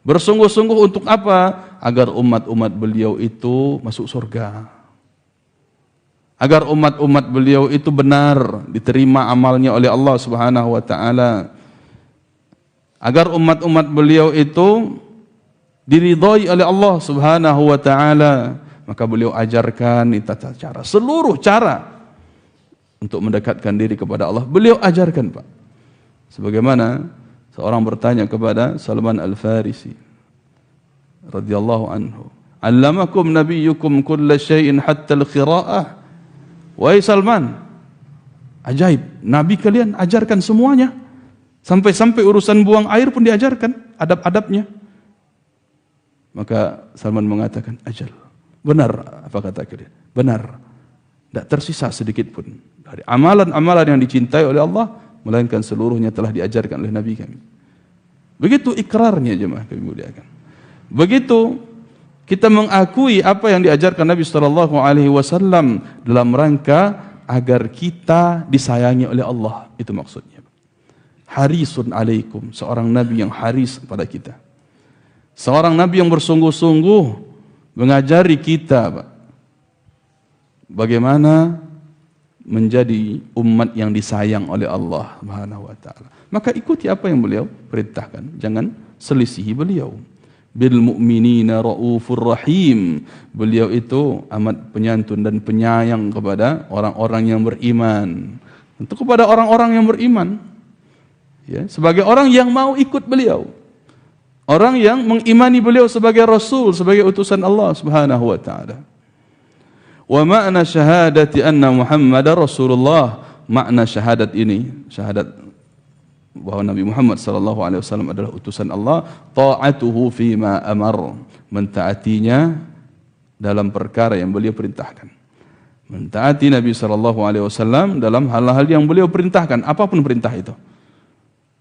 Bersungguh-sungguh untuk apa? Agar umat-umat beliau itu masuk surga. Agar umat-umat beliau itu benar, diterima amalnya oleh Allah Subhanahu wa taala. Agar umat-umat beliau itu diridhai oleh Allah Subhanahu wa taala. Maka beliau ajarkan tata cara, seluruh cara untuk mendekatkan diri kepada Allah. Beliau ajarkan, Pak. Sebagaimana seorang bertanya kepada Salman Al-Farisi radhiyallahu anhu, "Allamakum nabiyyukum kulla syai'in hatta al-qira'ah?" Wahai Salman, ajaib, nabi kalian ajarkan semuanya. Sampai-sampai urusan buang air pun diajarkan, adab-adabnya. Maka Salman mengatakan, "Ajal." Benar apa kata kalian? Benar. Tidak tersisa sedikit pun dari amalan-amalan yang dicintai oleh Allah, melainkan seluruhnya telah diajarkan oleh Nabi kami. Begitu ikrarnya jemaah kami muliakan. Begitu kita mengakui apa yang diajarkan Nabi SAW dalam rangka agar kita disayangi oleh Allah. Itu maksudnya. Harisun alaikum, seorang Nabi yang haris pada kita. Seorang Nabi yang bersungguh-sungguh mengajari kita, Pak, bagaimana menjadi umat yang disayang oleh Allah Subhanahu wa taala. Maka ikuti apa yang beliau perintahkan, jangan selisihi beliau. Bil mu'minina raufur rahim. Beliau itu amat penyantun dan penyayang kepada orang-orang yang beriman. Untuk kepada orang-orang yang beriman. Ya, sebagai orang yang mau ikut beliau. Orang yang mengimani beliau sebagai rasul, sebagai utusan Allah Subhanahu wa taala. Wa ma'na syahadati anna Muhammadar Rasulullah. Makna syahadat ini, syahadat bahwa Nabi Muhammad SAW adalah utusan Allah, ta'atuhu fima amar, mentaatinya dalam perkara yang beliau perintahkan. Mentaati Nabi SAW dalam hal-hal yang beliau perintahkan, apapun perintah itu.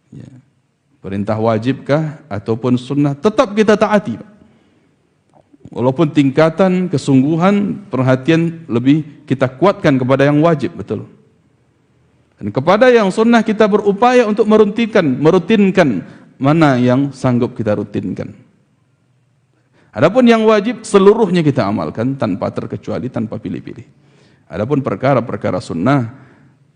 Ya. Perintah wajibkah ataupun sunnah, tetap kita taati. Walaupun tingkatan kesungguhan, perhatian lebih kita kuatkan kepada yang wajib, betul. Dan kepada yang sunnah kita berupaya untuk merutinkan mana yang sanggup kita rutinkan. Adapun yang wajib seluruhnya kita amalkan tanpa terkecuali, tanpa pilih-pilih. Adapun perkara-perkara sunnah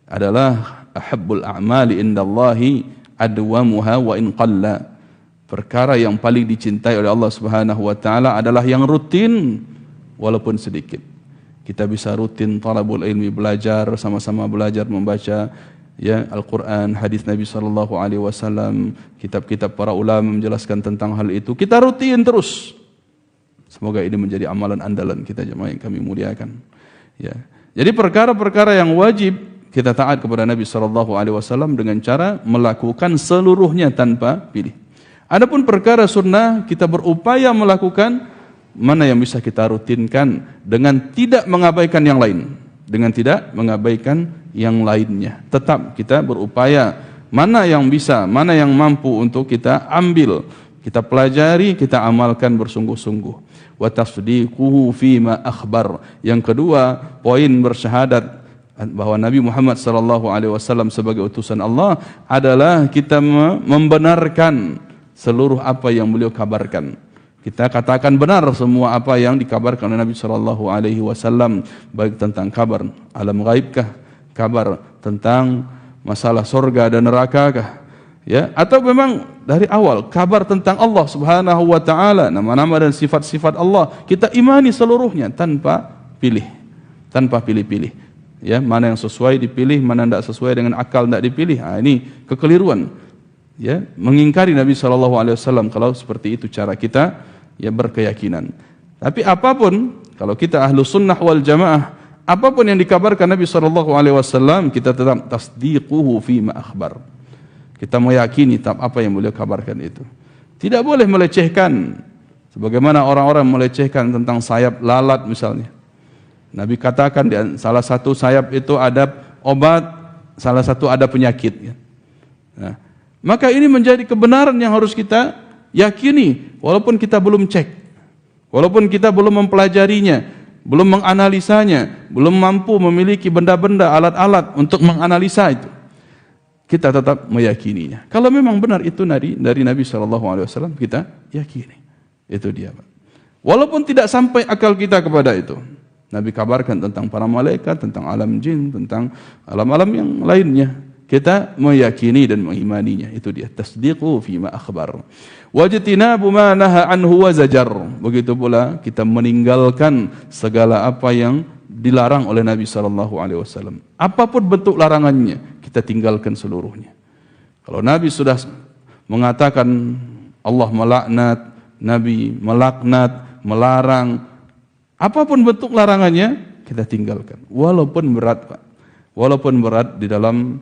adalah ahabbul a'mali indallahi adwamuha wa in qalla. Perkara yang paling dicintai oleh Allah Subhanahu wa taala adalah yang rutin walaupun sedikit. Kita bisa rutin talabul ilmi, belajar, sama-sama belajar membaca ya Al-Qur'an, hadis Nabi sallallahu alaihi wasallam, kitab-kitab para ulama menjelaskan tentang hal itu. Kita rutin terus. Semoga ini menjadi amalan andalan kita jemaah yang kami muliakan. Ya. Jadi perkara-perkara yang wajib kita taat kepada Nabi sallallahu alaihi wasallam dengan cara melakukan seluruhnya tanpa pilih. Adapun perkara sunnah kita berupaya melakukan mana yang bisa kita rutinkan dengan tidak mengabaikan yang lain, dengan tidak mengabaikan yang lainnya. Tetap kita berupaya mana yang bisa, mana yang mampu untuk kita ambil, kita pelajari, kita amalkan bersungguh-sungguh. Wa tasdiquhu fima akhbar. Yang kedua, poin bersyahadat bahwa Nabi Muhammad SAW sebagai utusan Allah adalah kita membenarkan seluruh apa yang beliau kabarkan. Kita katakan benar semua apa yang dikabarkan oleh Nabi SAW, baik tentang kabar alam gaibkah, kabar tentang masalah surga dan nerakakah, ya, atau memang dari awal kabar tentang Allah Subhanahu wa taala, nama-nama dan sifat-sifat Allah kita imani seluruhnya tanpa pilih, tanpa pilih-pilih. Ya, mana yang sesuai dipilih, mana tidak sesuai dengan akal tidak dipilih. Ini kekeliruan. Ya, mengingkari Nabi SAW kalau seperti itu cara kita ya berkeyakinan. Tapi apapun, kalau kita ahlu sunnah wal jamaah, apapun yang dikabarkan Nabi SAW, kita tetap tasdiquhu fima akhbar. Kita meyakini apa yang beliau kabarkan itu. Tidak boleh melecehkan. Sebagaimana orang-orang melecehkan tentang sayap lalat misalnya. Nabi katakan salah satu sayap itu ada obat, salah satu ada penyakit. Nah, maka ini menjadi kebenaran yang harus kita yakini, walaupun kita belum cek, walaupun kita belum mempelajarinya, belum menganalisanya, belum mampu memiliki benda-benda, alat-alat untuk menganalisa itu. Kita tetap meyakininya. Kalau memang benar itu dari Nabi SAW, kita yakini. Itu dia, Pak. Walaupun tidak sampai akal kita kepada itu. Nabi kabarkan tentang para malaikat, tentang alam jin, tentang alam-alam yang lainnya. Kita meyakini dan mengimaninya. Itu dia, tasdiqu fima akhbar. Wajtinabu ma naha anhu wa zajar. Begitu pula kita meninggalkan segala apa yang dilarang oleh Nabi SAW. Apapun bentuk larangannya, kita tinggalkan seluruhnya. Kalau Nabi sudah mengatakan Allah melaknat, Nabi melaknat, melarang, apapun bentuk larangannya, kita tinggalkan. Walaupun berat, Pak. Walaupun berat di dalam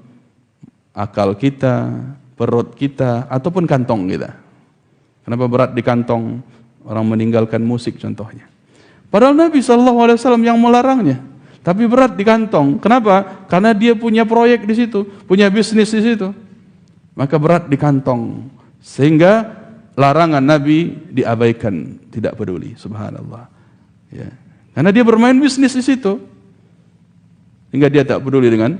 akal kita, perut kita, ataupun kantong kita. Kenapa berat di kantong? Orang meninggalkan musik contohnya. Padahal Nabi SAW yang melarangnya. Tapi berat di kantong. Kenapa? Karena dia punya proyek di situ, punya bisnis di situ. Maka berat di kantong. Sehingga larangan Nabi diabaikan, tidak peduli. Subhanallah. Ya. Karena dia bermain bisnis di situ, hingga dia tak peduli dengan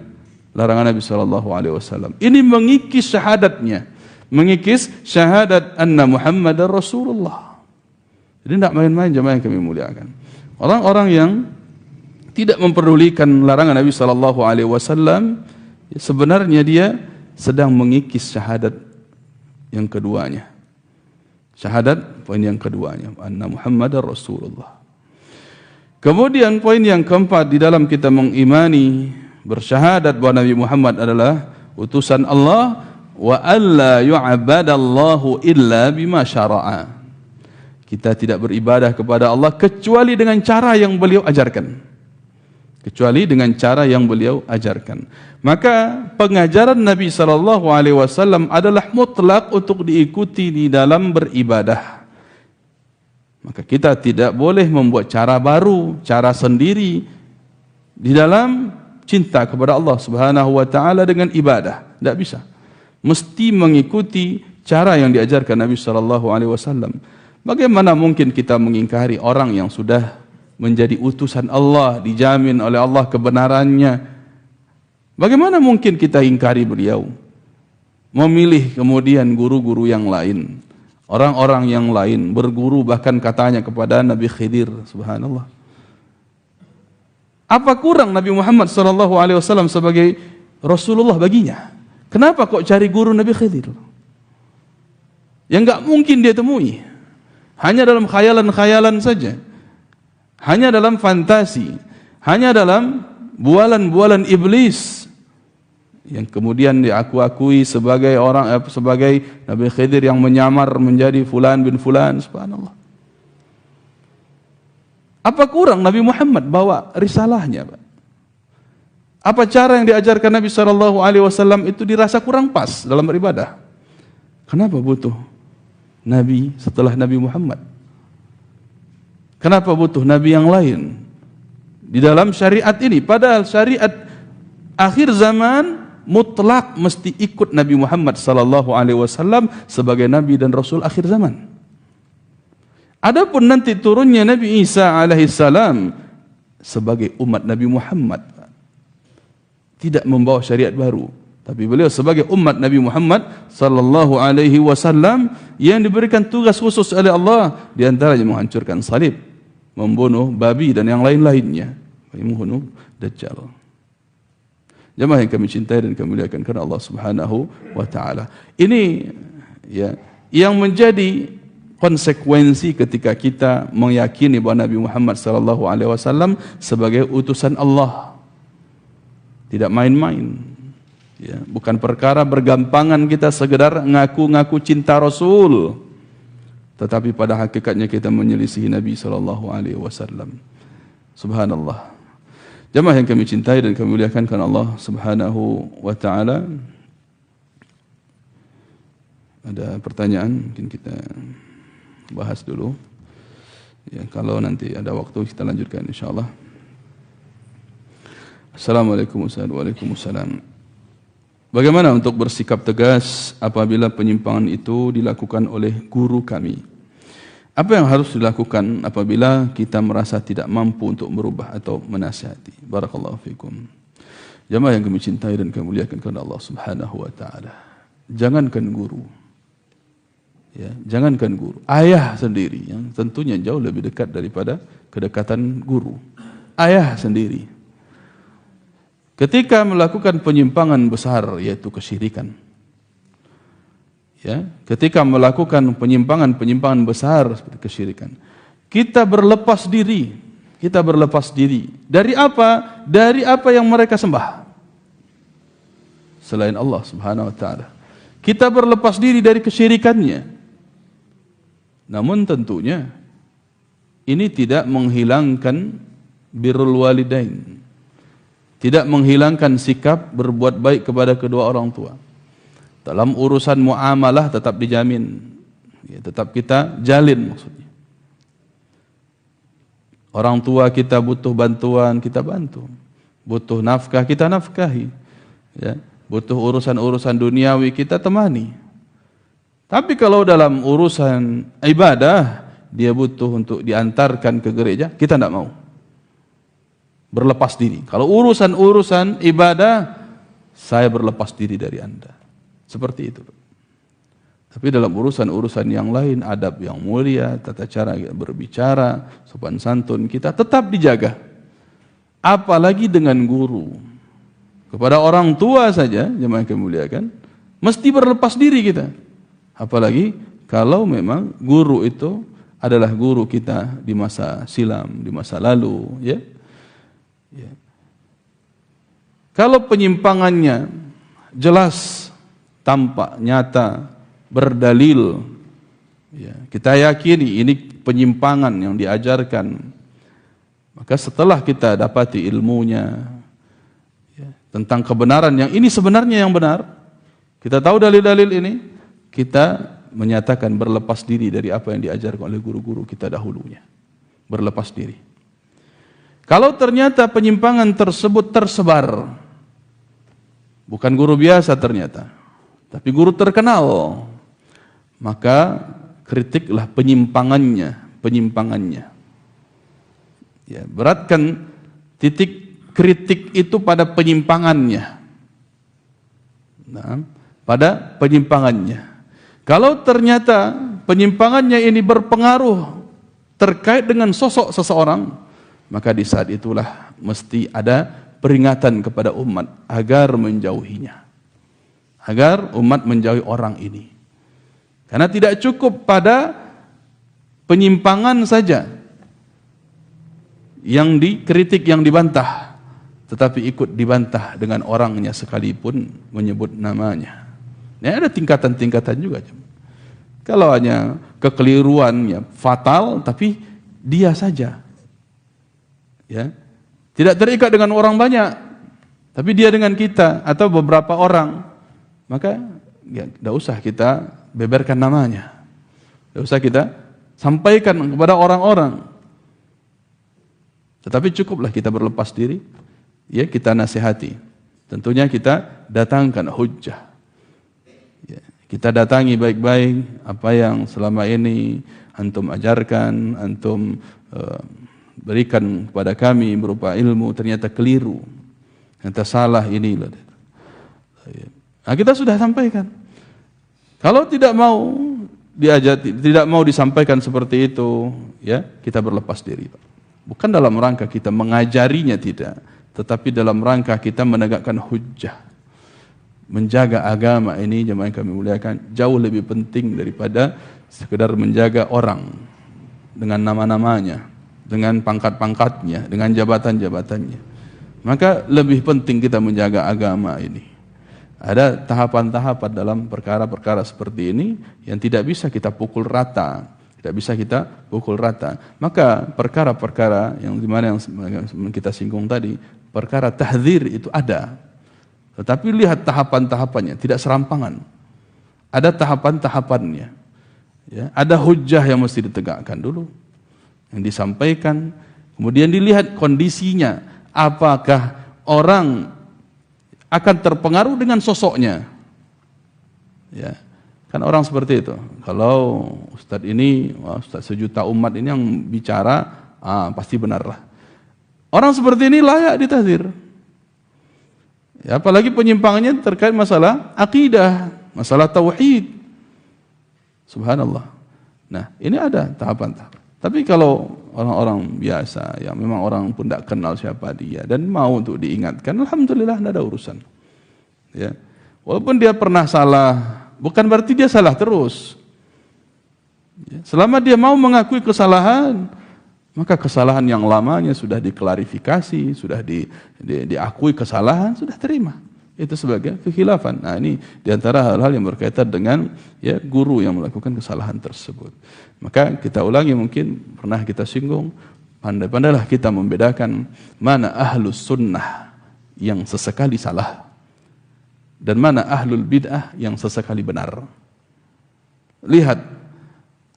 larangan Nabi SAW. Ini mengikis syahadatnya, mengikis syahadat anna Muhammadar Rasulullah. Jadi tidak main-main jemaah yang kami muliakan. Orang-orang yang tidak memperdulikan larangan Nabi SAW, sebenarnya dia sedang mengikis syahadat yang keduanya. Syahadat poin yang keduanya, anna Muhammadar Rasulullah. Kemudian poin yang keempat di dalam kita mengimani bersyahadat bahwa Nabi Muhammad adalah utusan Allah, wa alla yu'abadallahu illa bima syara'a. Kita tidak beribadah kepada Allah kecuali dengan cara yang beliau ajarkan. Kecuali dengan cara yang beliau ajarkan. Maka pengajaran Nabi SAW adalah mutlak untuk diikuti di dalam beribadah. Maka kita tidak boleh membuat cara baru, cara sendiri di dalam cinta kepada Allah Subhanahu wa taala dengan ibadah. Tidak bisa. Mesti mengikuti cara yang diajarkan Nabi SAW. Bagaimana mungkin kita mengingkari orang yang sudah menjadi utusan Allah, dijamin oleh Allah kebenarannya? Bagaimana mungkin kita ingkari beliau? Memilih kemudian guru-guru yang lain, orang-orang yang lain, berguru bahkan katanya kepada Nabi Khidir, subhanallah. Apa kurang Nabi Muhammad SAW sebagai Rasulullah baginya? Kenapa kok cari guru Nabi Khidir? Yang enggak mungkin dia temui. Hanya dalam khayalan-khayalan saja. Hanya dalam fantasi. Hanya dalam bualan-bualan iblis. Yang kemudian diakui sebagai sebagai Nabi Khidir yang menyamar menjadi fulan bin fulan, subhanallah. Apa kurang Nabi Muhammad bawa risalahnya, Pak? Apa cara yang diajarkan Nabi SAW itu dirasa kurang pas dalam beribadah? Kenapa butuh Nabi setelah Nabi Muhammad? Kenapa butuh Nabi yang lain di dalam syariat ini? Padahal syariat akhir zaman mutlak mesti ikut Nabi Muhammad SAW sebagai Nabi dan Rasul akhir zaman. Adapun nanti turunnya Nabi Isa alaihissalam sebagai umat Nabi Muhammad, tidak membawa syariat baru, tapi beliau sebagai umat Nabi Muhammad sallallahu alaihi wasallam yang diberikan tugas khusus oleh Allah, di antaranya menghancurkan salib, membunuh babi dan yang lain-lainnya, membunuh Dajjal. Jemaah yang kami cintai dan kami muliakan karena Allah Subhanahu wa taala. Ini ya yang menjadi konsekuensi ketika kita meyakini bahwa Nabi Muhammad sallallahu alaihi wasallam sebagai utusan Allah. Tidak main-main. Ya, bukan perkara bergampangan kita sekedar ngaku-ngaku cinta Rasul, tetapi pada hakikatnya kita menyelisihi Nabi sallallahu alaihi wasallam. Subhanallah. Jemaah yang kami cintai dan kami muliakan karena Allah Subhanahu wa taala. ada pertanyaan mungkin kita bahas dulu. Ya, kalau nanti ada waktu kita lanjutkan insyaallah. Assalamualaikum warahmatullahi wabarakatuh. Bagaimana untuk bersikap tegas apabila penyimpangan itu dilakukan oleh guru kami? Apa yang harus dilakukan apabila kita merasa tidak mampu untuk merubah atau menasihati? Barakallahu fikum. Jamaah yang kami cintai dan kami muliakan kepada Allah Subhanahu wa taala. Jangankan guru. Ya, jangankan guru, ayah sendiri yang tentunya jauh lebih dekat daripada kedekatan guru. Ayah sendiri ketika melakukan penyimpangan besar yaitu kesyirikan. Ya, ketika melakukan penyimpangan besar seperti kesyirikan, kita berlepas diri. Kita berlepas diri dari apa? Dari apa yang mereka sembah selain Allah Subhanahu wa taala. Kita berlepas diri dari kesyirikannya. Namun tentunya ini tidak menghilangkan birrul walidain. Tidak menghilangkan sikap berbuat baik kepada kedua orang tua. Dalam urusan muamalah tetap dijamin. Ya, tetap kita jalin maksudnya. Orang tua kita butuh bantuan, kita bantu. Butuh nafkah, kita nafkahi. Ya, butuh urusan-urusan duniawi, kita temani. Tapi kalau dalam urusan ibadah, dia butuh untuk diantarkan ke gereja, kita tidak mau. Berlepas diri. Kalau urusan-urusan ibadah, saya berlepas diri dari Anda. Seperti itu. Tapi dalam urusan-urusan yang lain, adab yang mulia, tata cara berbicara, sopan santun kita tetap dijaga. Apalagi dengan guru. Kepada orang tua saja, jemaah yang dimuliakan, mesti berlepas diri kita. Apalagi kalau memang guru itu adalah guru kita di masa silam, di masa lalu, ya. Ya. Kalau penyimpangannya jelas, tampak, nyata, berdalil, ya, kita yakini ini penyimpangan yang diajarkan, maka setelah kita dapati ilmunya, ya, tentang kebenaran yang ini sebenarnya yang benar, kita tahu dalil-dalil ini, kita menyatakan berlepas diri dari apa yang diajarkan oleh guru-guru kita dahulunya. Berlepas diri. Kalau ternyata penyimpangan tersebut tersebar, bukan guru biasa ternyata, tapi guru terkenal, maka kritiklah penyimpangannya. Ya, beratkan titik kritik itu pada penyimpangannya. Nah, pada penyimpangannya. Kalau ternyata penyimpangannya ini berpengaruh terkait dengan sosok seseorang, maka di saat itulah mesti ada peringatan kepada umat agar menjauhinya. Agar umat menjauhi orang ini. Karena tidak cukup pada penyimpangan saja yang dikritik, yang dibantah, tetapi ikut dibantah dengan orangnya sekalipun menyebut namanya. Ya, ada tingkatan-tingkatan juga. Kalau hanya kekeliruannya fatal, tapi dia saja, ya, tidak terikat dengan orang banyak, tapi dia dengan kita atau beberapa orang, maka ya, tidak usah kita beberkan namanya, tidak usah kita sampaikan kepada orang-orang. Tetapi cukuplah kita berlepas diri, ya, kita nasihati. Tentunya kita datangkan hujjah. Ya, kita datangi baik-baik apa yang selama ini antum ajarkan, antum berikan kepada kami berupa ilmu, ternyata keliru, ternyata salah ini. Nah, kita sudah sampaikan. Kalau tidak mau diajati, tidak mau disampaikan seperti itu, ya, kita berlepas diri. Bukan dalam rangka kita mengajarinya, tidak, tetapi dalam rangka kita menegakkan hujjah. Menjaga agama ini, jemaah yang kami muliakan, jauh lebih penting daripada sekedar menjaga orang dengan nama-namanya, dengan pangkat-pangkatnya, dengan jabatan-jabatannya. Maka lebih penting kita menjaga agama ini. Ada tahapan-tahapan dalam perkara-perkara seperti ini yang tidak bisa kita pukul rata, tidak bisa kita pukul rata. Maka perkara-perkara yang dimana yang kita singgung tadi, perkara tahdzir itu ada. Tetapi lihat tahapan-tahapannya, tidak serampangan. ada tahapan-tahapannya. Ya, ada hujjah yang mesti ditegakkan dulu, yang disampaikan, kemudian dilihat kondisinya, apakah orang akan terpengaruh dengan sosoknya. Ya, kan orang seperti itu. Kalau ustadz ini, ustadz sejuta umat ini yang bicara, pasti benar lah. Orang seperti ini layak ditazir. Ya, apalagi penyimpangannya terkait masalah akidah, masalah tauhid. Subhanallah. Nah, ini ada tahapan-tahapan. Tapi kalau orang-orang biasa, yang memang orang pun tidak kenal siapa dia dan mau untuk diingatkan, alhamdulillah tidak ada urusan. Ya, walaupun dia pernah salah, bukan berarti dia salah terus. Ya, selama dia mau mengakui kesalahan, maka kesalahan yang lamanya sudah diklarifikasi, sudah diakui kesalahan, sudah terima. Itu sebagai kekhilafan. Nah, ini diantara hal-hal yang berkaitan dengan ya guru yang melakukan kesalahan tersebut. Maka kita ulangi, mungkin pernah kita singgung, pandai-pandailah kita membedakan mana ahlus sunnah yang sesekali salah dan mana ahlul bid'ah yang sesekali benar. Lihat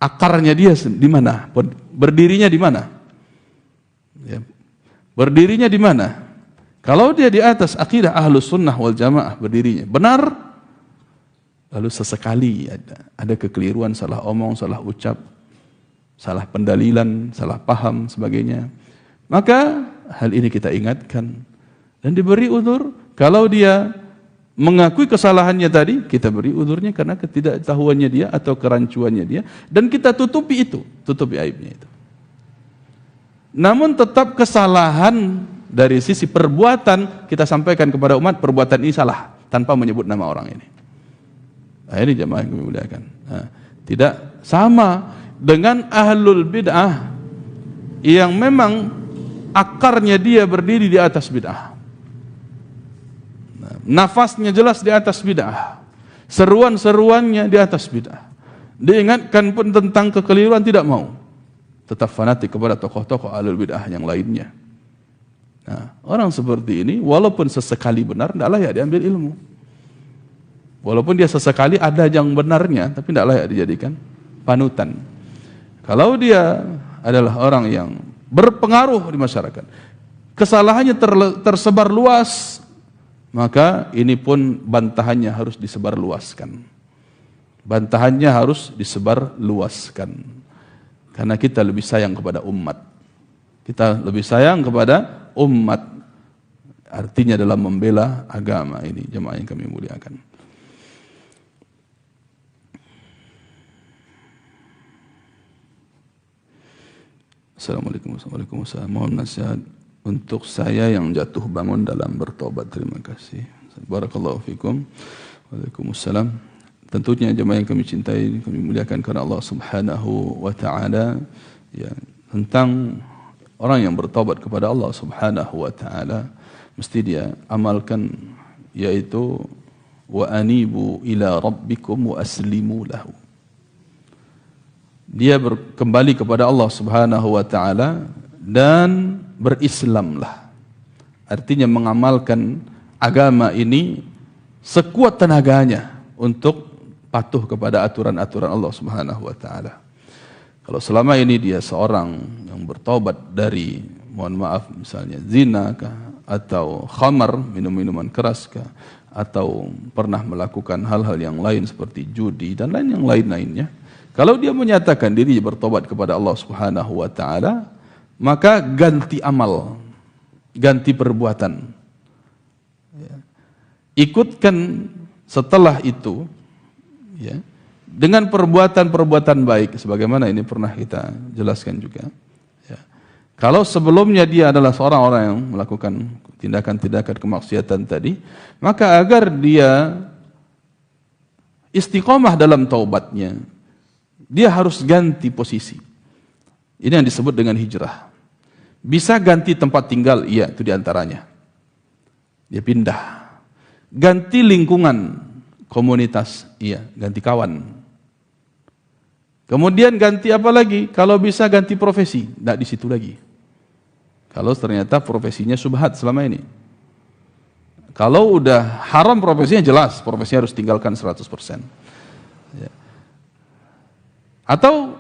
akarnya dia di mana, berdirinya di mana. Ya. Berdirinya di mana? Kalau dia di atas akidah ahlus sunnah wal jamaah berdirinya benar, lalu sesekali ada kekeliruan, salah omong, salah ucap, salah pendalilan, salah paham, sebagainya, maka hal ini kita ingatkan dan diberi udzur. Kalau dia mengakui kesalahannya tadi, kita beri udzurnya karena ketidaktahuannya dia atau kerancuannya dia, dan kita tutupi itu, tutupi aibnya itu. Namun tetap kesalahan dari sisi perbuatan kita sampaikan kepada umat, perbuatan ini salah tanpa menyebut nama orang ini. Nah, ini jemaah yang kami muliakan. Nah, tidak sama dengan ahlul bid'ah yang memang akarnya dia berdiri di atas bid'ah. Nah, nafasnya jelas di atas bid'ah. Seruan-seruannya di atas bid'ah. Diingatkan pun tentang kekeliruan tidak mau. Tetap fanatik kepada tokoh-tokoh ahlul bid'ah yang lainnya. Nah, orang seperti ini walaupun sesekali benar, tidak layak diambil ilmu. Walaupun dia sesekali ada yang benarnya, tapi tidak layak dijadikan panutan. Kalau dia adalah orang yang berpengaruh di masyarakat, kesalahannya tersebar luas, maka ini pun bantahannya harus disebar luaskan. Bantahannya harus disebar luaskan. Karena kita lebih sayang kepada umat. Kita lebih sayang kepada umat, artinya dalam membela agama ini, jemaah yang kami muliakan. Assalamualaikum warahmatullahi wabarakatuh. Mohon nasihat untuk saya yang jatuh bangun dalam bertobat. Terima kasih. Barakallahu fikum. Waalaikumsalam. Tentunya jemaah yang kami cintai, kami muliakan karena Allah Subhanahu wa taala, ya, tentang orang yang bertobat kepada Allah Subhanahu wa taala mesti dia amalkan, yaitu wa anibu ila rabbikum wa aslimu lahu. Dia kembali kepada Allah Subhanahu wa taala dan berislamlah. Artinya mengamalkan agama ini sekuat tenaganya untuk patuh kepada aturan-aturan Allah Subhanahu wa taala. Kalau selama ini dia seorang yang bertobat dari, mohon maaf, misalnya zina kah, atau khamar, minum-minuman keras kah, atau pernah melakukan hal-hal yang lain seperti judi dan lain yang lain-lainnya, kalau dia menyatakan diri bertobat kepada Allah Subhanahu wa taala, maka ganti amal, ganti perbuatan. Ikutkan setelah itu, ya, dengan perbuatan-perbuatan baik, sebagaimana ini pernah kita jelaskan juga. Ya. Kalau sebelumnya dia adalah seorang orang yang melakukan tindakan-tindakan kemaksiatan tadi, maka agar dia istiqomah dalam taubatnya, dia harus ganti posisi. Ini yang disebut dengan hijrah. Bisa ganti tempat tinggal, iya, itu diantaranya. Dia pindah. Ganti lingkungan, komunitas, iya, ganti kawan. Kemudian ganti apa lagi? Kalau bisa ganti profesi, tidak di situ lagi. Kalau ternyata profesinya subhat selama ini. Kalau udah haram profesinya jelas, profesinya harus tinggalkan 100%. Atau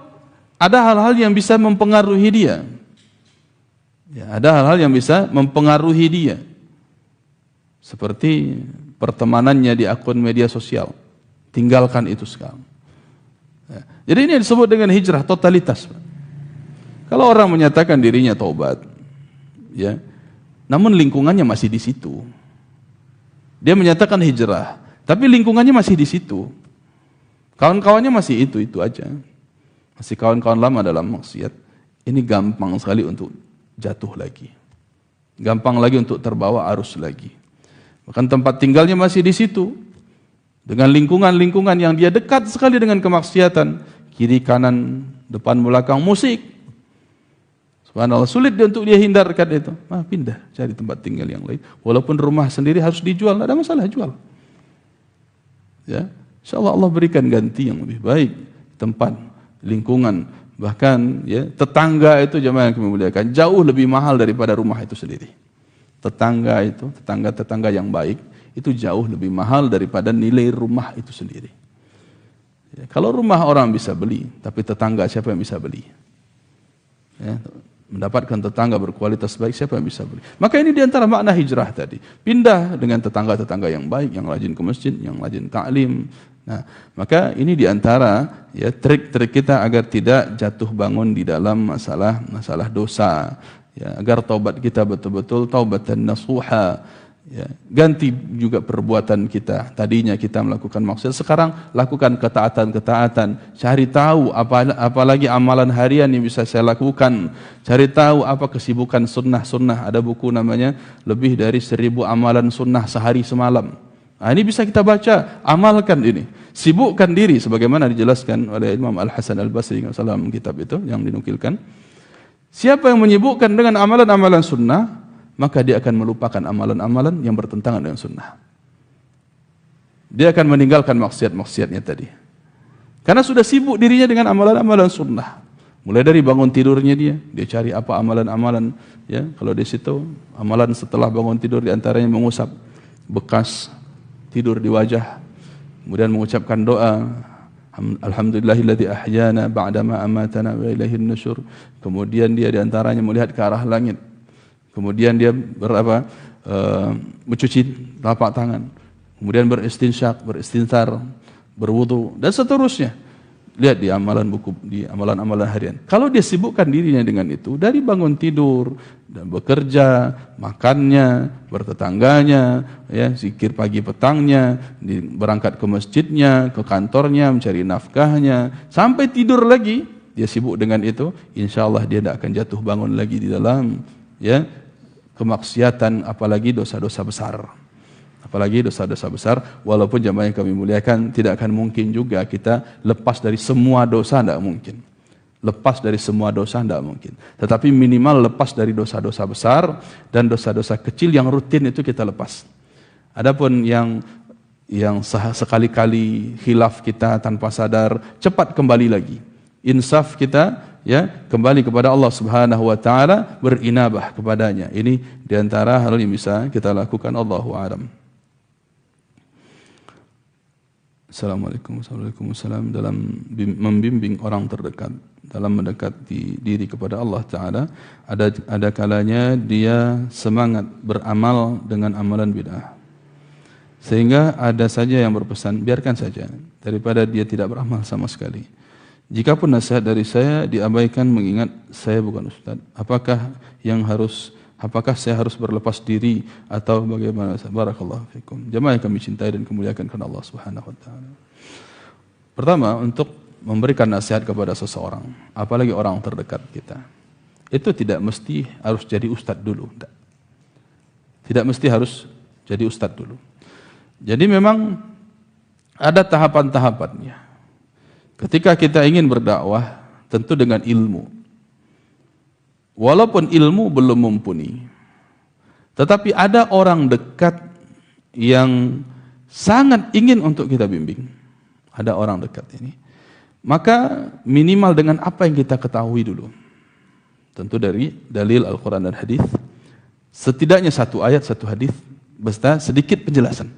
ada hal-hal yang bisa mempengaruhi dia. Ya, ada hal-hal yang bisa mempengaruhi dia. Seperti pertemanannya di akun media sosial. Tinggalkan itu sekarang. Ya. Jadi ini disebut dengan hijrah totalitas. Kalau orang menyatakan dirinya taubat, ya, namun lingkungannya masih di situ. Dia menyatakan hijrah, tapi lingkungannya masih di situ. Kawan-kawannya masih itu aja. Masih kawan-kawan lama dalam maksiat. Ini gampang sekali untuk jatuh lagi. Gampang lagi untuk terbawa arus lagi. Bahkan tempat tinggalnya masih di situ. Dengan lingkungan-lingkungan yang dia dekat sekali dengan kemaksiatan. Kiri, kanan, depan, belakang, musik. Subhanallah, sulit untuk dia hindarkan itu. Pindah, cari tempat tinggal yang lain. Walaupun rumah sendiri harus dijual, tidak ada masalah, jual. Ya, insyaallah Allah berikan ganti yang lebih baik. Tempat, lingkungan, bahkan ya tetangga itu jemaah yang kami muliakan jauh lebih mahal daripada rumah itu sendiri. Tetangga yang baik itu jauh lebih mahal daripada nilai rumah itu sendiri. Ya, kalau rumah orang bisa beli, tapi tetangga siapa yang bisa beli? Ya, mendapatkan tetangga berkualitas baik, siapa yang bisa beli? Maka ini diantara makna hijrah tadi. Pindah dengan tetangga-tetangga yang baik, yang rajin ke masjid, yang rajin ta'lim. Nah, maka ini diantara ya trik-trik kita agar tidak jatuh bangun di dalam masalah dosa. Ya, agar taubat kita betul-betul taubatan nasuha. Ya, ganti juga perbuatan kita. Tadinya kita melakukan maksiat, sekarang lakukan ketaatan-ketaatan. Cari tahu apalagi amalan harian yang bisa saya lakukan. Cari tahu apa kesibukan sunnah-sunnah. Ada buku namanya lebih dari 1000 amalan sunnah sehari semalam. Nah, ini bisa kita baca, amalkan ini. Sibukkan diri sebagaimana dijelaskan oleh Imam Al-Hasan Al-Basri dalam kitab itu yang dinukilkan. Siapa yang menyibukkan dengan amalan-amalan sunnah, maka dia akan melupakan amalan-amalan yang bertentangan dengan sunnah. Dia akan meninggalkan maksiat-maksiatnya tadi. Karena sudah sibuk dirinya dengan amalan-amalan sunnah. Mulai dari bangun tidurnya dia cari apa amalan-amalan. Ya, kalau di situ, amalan setelah bangun tidur diantaranya mengusap bekas tidur di wajah. Kemudian mengucapkan doa. Alhamdulillahilladzi ahyana ba'dama amatana wa ilaihin nusyur. Kemudian dia diantaranya melihat ke arah langit. Kemudian dia mencuci telapak tangan. Kemudian beristinsyak, beristinsar, berwudu dan seterusnya. Lihat di amalan-amalan harian. Kalau dia sibukkan dirinya dengan itu, dari bangun tidur dan bekerja, makannya, bertetangganya, ya, zikir pagi petangnya, berangkat ke masjidnya, ke kantornya, mencari nafkahnya, sampai tidur lagi, dia sibuk dengan itu, insyaallah dia tidak akan jatuh bangun lagi di dalam ya kemaksiatan, apalagi dosa-dosa besar. Apalagi dosa-dosa besar, walaupun jamaah yang kami muliakan, tidak akan mungkin juga kita lepas dari semua dosa, tidak mungkin. Lepas dari semua dosa, tidak mungkin. Tetapi minimal lepas dari dosa-dosa besar dan dosa-dosa kecil yang rutin itu kita lepas. Adapun yang sekali-kali khilaf kita tanpa sadar, cepat kembali lagi. Insaf kita, ya, kembali kepada Allah Subhanahu wa taala, berinabah kepadanya. Ini diantara hal yang bisa kita lakukan. Allahu a'lam. Assalamualaikum warahmatullahi wabarakatuh. Dalam membimbing orang terdekat, dalam mendekati diri kepada Allah Ta'ala, ada kalanya dia semangat beramal dengan amalan bid'ah. Sehingga ada saja yang berpesan, biarkan saja, daripada dia tidak beramal sama sekali. Jikapun nasihat dari saya diabaikan mengingat saya bukan ustaz, apakah saya harus berlepas diri atau bagaimana? Barakallahu fikum. Jemaah yang kami cintai dan kemuliakan karena Allah Subhanahu wa taala. Pertama, untuk memberikan nasihat kepada seseorang, apalagi orang terdekat kita, itu tidak mesti harus jadi ustaz dulu. Tidak mesti harus jadi ustaz dulu. Jadi memang ada tahapan-tahapannya. Ketika kita ingin berdakwah, tentu dengan ilmu. Walaupun ilmu belum mumpuni, tetapi ada orang dekat yang sangat ingin untuk kita bimbing. Ada orang dekat ini. Maka minimal dengan apa yang kita ketahui dulu. Tentu dari dalil Al-Quran dan hadis. Setidaknya satu ayat, satu hadis, beserta sedikit penjelasan.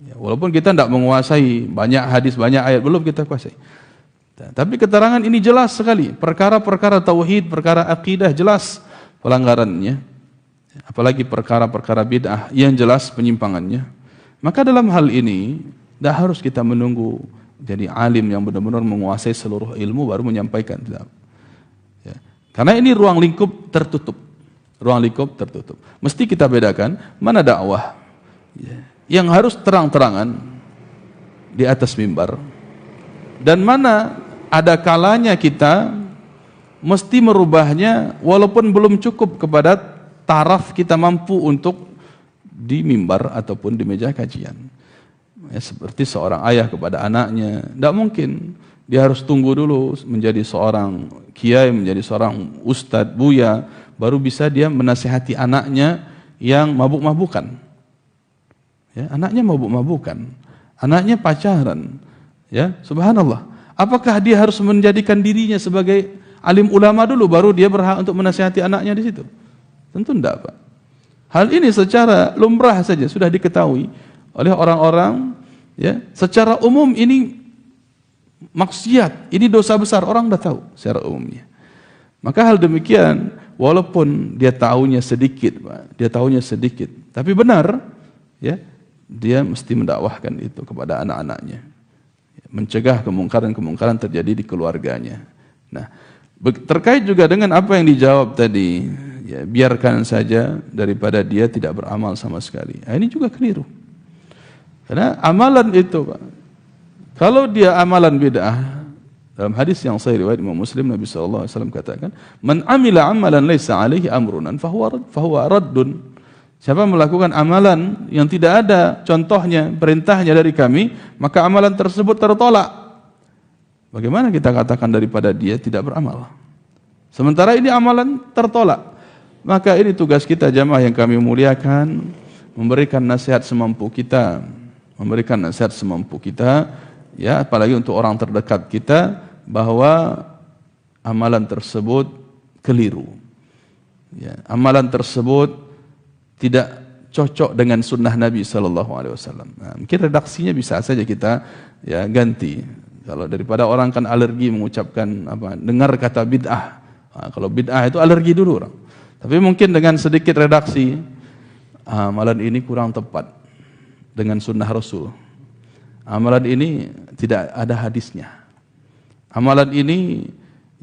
Ya, walaupun kita tidak menguasai banyak hadis, banyak ayat, belum kita kuasai. Tapi keterangan ini jelas sekali, perkara-perkara tauhid, perkara akidah jelas pelanggarannya, apalagi perkara-perkara bid'ah yang jelas penyimpangannya. Maka dalam hal ini tidak harus kita menunggu jadi alim yang benar-benar menguasai seluruh ilmu baru menyampaikan, tidak. Ya. Karena ini ruang lingkup tertutup, Mesti kita bedakan mana dakwah yang harus terang-terangan di atas mimbar, dan mana ada kalanya kita mesti merubahnya walaupun belum cukup kepada taraf kita mampu untuk di mimbar ataupun di meja kajian. Ya, seperti seorang ayah kepada anaknya, tidak mungkin dia harus tunggu dulu menjadi seorang kiai, menjadi seorang ustadz, buya, baru bisa dia menasihati anaknya yang mabuk-mabukan. Ya, anaknya mabuk-mabukan, anaknya pacaran. Ya, subhanallah. Apakah dia harus menjadikan dirinya sebagai alim ulama dulu baru dia berhak untuk menasihati anaknya di situ? Tentu tidak, Pak. Hal ini secara lumrah saja sudah diketahui oleh orang-orang, ya, secara umum ini maksiat, ini dosa besar, orang dah tahu secara umumnya. Maka hal demikian, walaupun dia tahunya sedikit, Pak, tapi benar, ya, dia mesti mendakwahkan itu kepada anak-anaknya, mencegah kemungkaran-kemungkaran terjadi di keluarganya. Nah, terkait juga dengan apa yang dijawab tadi, ya, biarkan saja daripada dia tidak beramal sama sekali. Nah, ini juga keliru. Karena amalan itu, Pak, kalau dia amalan bid'ah, dalam hadis yang sahih riwayat Imam Muslim, Nabi SAW katakan, "Man amila amalan laisa alaihi amrunan fahuwa raddun." Siapa melakukan amalan yang tidak ada contohnya, perintahnya dari kami, maka amalan tersebut tertolak. Bagaimana kita katakan daripada dia tidak beramal? Sementara ini amalan tertolak. Maka ini tugas kita jamaah yang kami muliakan, memberikan nasihat semampu kita, ya, apalagi untuk orang terdekat kita, bahwa amalan tersebut keliru. Ya, amalan tersebut tidak cocok dengan sunnah Nabi SAW. Nah, mungkin redaksinya bisa saja kita, ya, ganti. Kalau daripada orang kan alergi mengucapkan dengar kata bid'ah. Nah, kalau bid'ah itu alergi dulu orang. Tapi mungkin dengan sedikit redaksi, amalan ini kurang tepat dengan sunnah Rasul. Amalan ini tidak ada hadisnya. Amalan ini,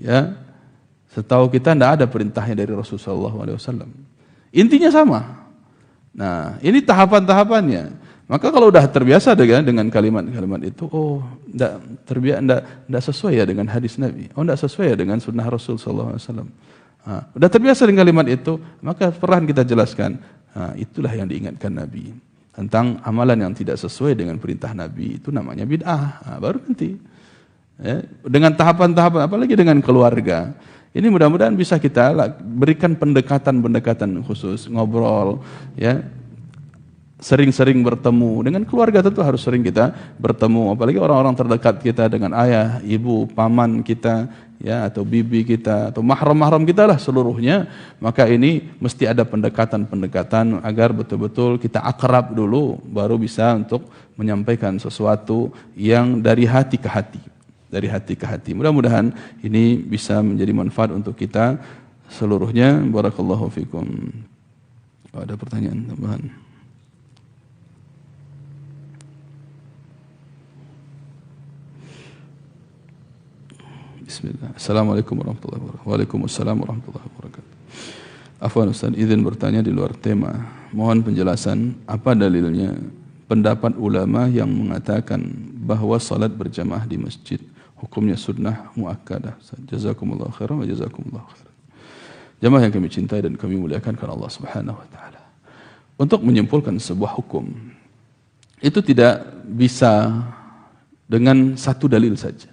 ya, setahu kita tidak ada perintahnya dari Rasulullah SAW. Intinya sama. Nah, ini tahapan-tahapannya. Maka kalau sudah terbiasa dengan kalimat-kalimat itu, tidak sesuai ya dengan hadis Nabi. Tidak sesuai ya dengan sunnah Rasul SAW. Sudah terbiasa dengan kalimat itu, maka perlahan kita jelaskan. Itulah yang diingatkan Nabi. Tentang amalan yang tidak sesuai dengan perintah Nabi, itu namanya bid'ah. Baru nanti, ya, dengan tahapan-tahapan, apalagi dengan keluarga. Ini mudah-mudahan bisa kita berikan pendekatan-pendekatan khusus, ngobrol, ya, sering-sering bertemu. Dengan keluarga tentu harus sering kita bertemu, apalagi orang-orang terdekat kita, dengan ayah, ibu, paman kita, ya, atau bibi kita, atau mahram-mahram kita lah seluruhnya. Maka ini mesti ada pendekatan-pendekatan agar betul-betul kita akrab dulu, baru bisa untuk menyampaikan sesuatu yang dari hati ke hati. Mudah-mudahan ini bisa menjadi manfaat untuk kita seluruhnya. Barakallahu fikum. Ada pertanyaan tambahan? Bismillah. Assalamualaikum warahmatullahi wabarakatuh. Waalaikumsalam warahmatullahi wabarakatuh. Afwan Ustaz, izin bertanya di luar tema. Mohon penjelasan apa dalilnya pendapat ulama yang mengatakan bahwa salat berjamaah di masjid hukumnya sunnah muakkadah. Jazakumullah khairan wa jazakumullah khairan. Jamaah yang kami cintai dan kami muliakan karena Allah Subhanahu wa taala. Untuk menyimpulkan sebuah hukum itu tidak bisa dengan satu dalil saja.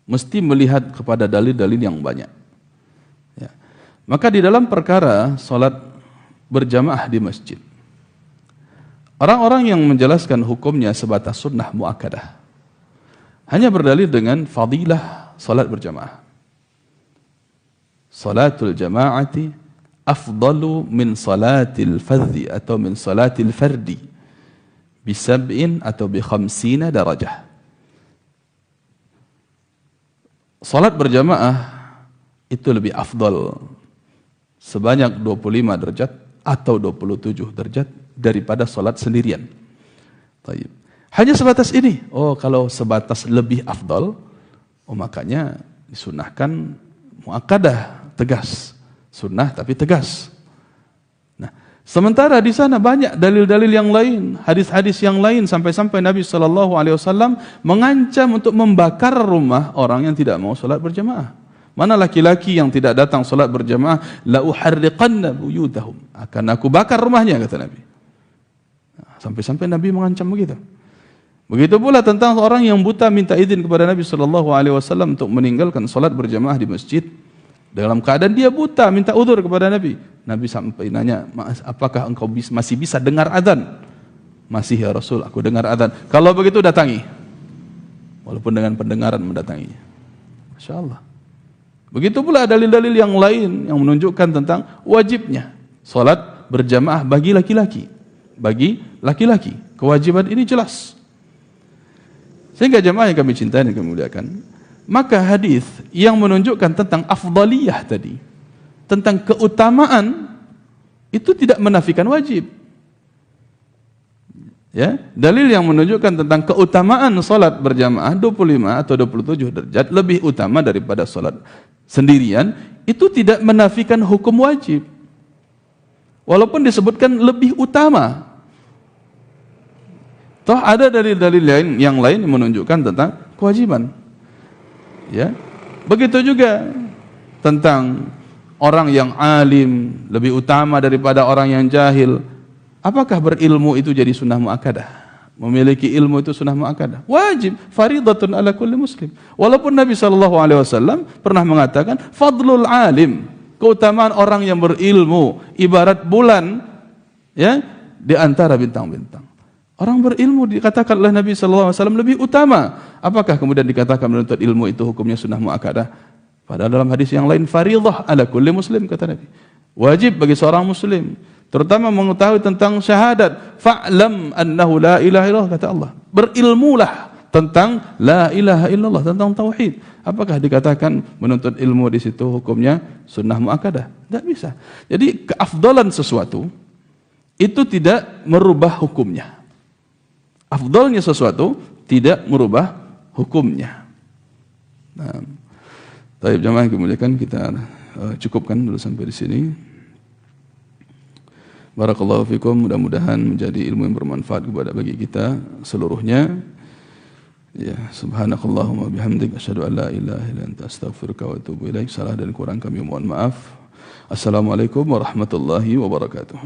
Mesti melihat kepada dalil-dalil yang banyak. Ya. Maka di dalam perkara salat berjamaah di masjid, orang-orang yang menjelaskan hukumnya sebatas sunnah muakkadah hanya berdalil dengan fadilah salat berjamaah. Salatul jama'ati afdalu min salatil fardhi atau min salatil fardi bi 7 atau bi 50 darajah. salat berjamaah itu lebih afdal sebanyak 25 derajat atau 27 derajat daripada salat sendirian. Baik. Hanya sebatas ini. Oh, kalau sebatas lebih afdal, oh makanya disunahkan muakkadah, tegas. Sunnah tapi tegas. Nah, sementara di sana banyak dalil-dalil yang lain, hadis-hadis yang lain, sampai-sampai Nabi SAW mengancam untuk membakar rumah orang yang tidak mau salat berjamaah. Mana laki-laki yang tidak datang salat berjamaah, la uharriqanna buyutahum, akan aku bakar rumahnya, kata Nabi. Nah, sampai-sampai Nabi mengancam begitu. Begitu pula tentang orang yang buta minta izin kepada Nabi SAW untuk meninggalkan salat berjamaah di masjid dalam keadaan dia buta, minta udzur kepada Nabi. Nabi sampai nanya, apakah engkau masih bisa dengar azan? Masih ya Rasul, aku dengar azan. Kalau begitu datangi, walaupun dengan pendengaran mendatanginya. Masya Allah. Begitu pula dalil-dalil yang lain yang menunjukkan tentang wajibnya salat berjamaah bagi laki-laki. Bagi laki-laki, kewajiban ini jelas. Sehingga jamaah yang kami cintai dan kami muliakan, maka hadis yang menunjukkan tentang afdaliyah tadi, tentang keutamaan, itu tidak menafikan wajib. Ya, dalil yang menunjukkan tentang keutamaan salat berjamaah 25 atau 27 derajat lebih utama daripada salat sendirian, itu tidak menafikan hukum wajib. Walaupun disebutkan lebih utama. Toh ada dalil-dalil yang lain yang menunjukkan tentang kewajiban. Ya. Begitu juga tentang orang yang alim lebih utama daripada orang yang jahil. Apakah berilmu itu jadi sunnah muakkadah? Memiliki ilmu itu sunnah muakkadah? Wajib, faridatun ala kulli muslim. Walaupun Nabi SAW pernah mengatakan fadlul alim, keutamaan orang yang berilmu ibarat bulan, ya, di antara bintang-bintang. Orang berilmu dikatakan oleh Nabi SAW lebih utama. Apakah kemudian dikatakan menuntut ilmu itu hukumnya sunnah muakkadah? Padahal dalam hadis yang lain faridah ala kulli muslim, kata Nabi. Wajib bagi seorang muslim, terutama mengetahui tentang syahadat. Fa'lam annahu la ilaha illallah, kata Allah. Berilmulah tentang la ilaha illallah, tentang tauhid. Apakah dikatakan menuntut ilmu di situ hukumnya sunnah muakkadah? Tidak bisa. Jadi keafdalan sesuatu itu tidak merubah hukumnya. Afdalnya sesuatu tidak merubah hukumnya. Nah, baik jemaah kemuliaan, kita cukupkan dulu sampai di sini. Barakallahu fikum, mudah-mudahan menjadi ilmu yang bermanfaat kepada bagi kita seluruhnya. Ya, subhanakallahumma bihamdik asyhadu an la ilaha illa anta astaghfiruka wa atubu ilaik. Salah dan kurang kami mohon maaf. Assalamualaikum warahmatullahi wabarakatuh.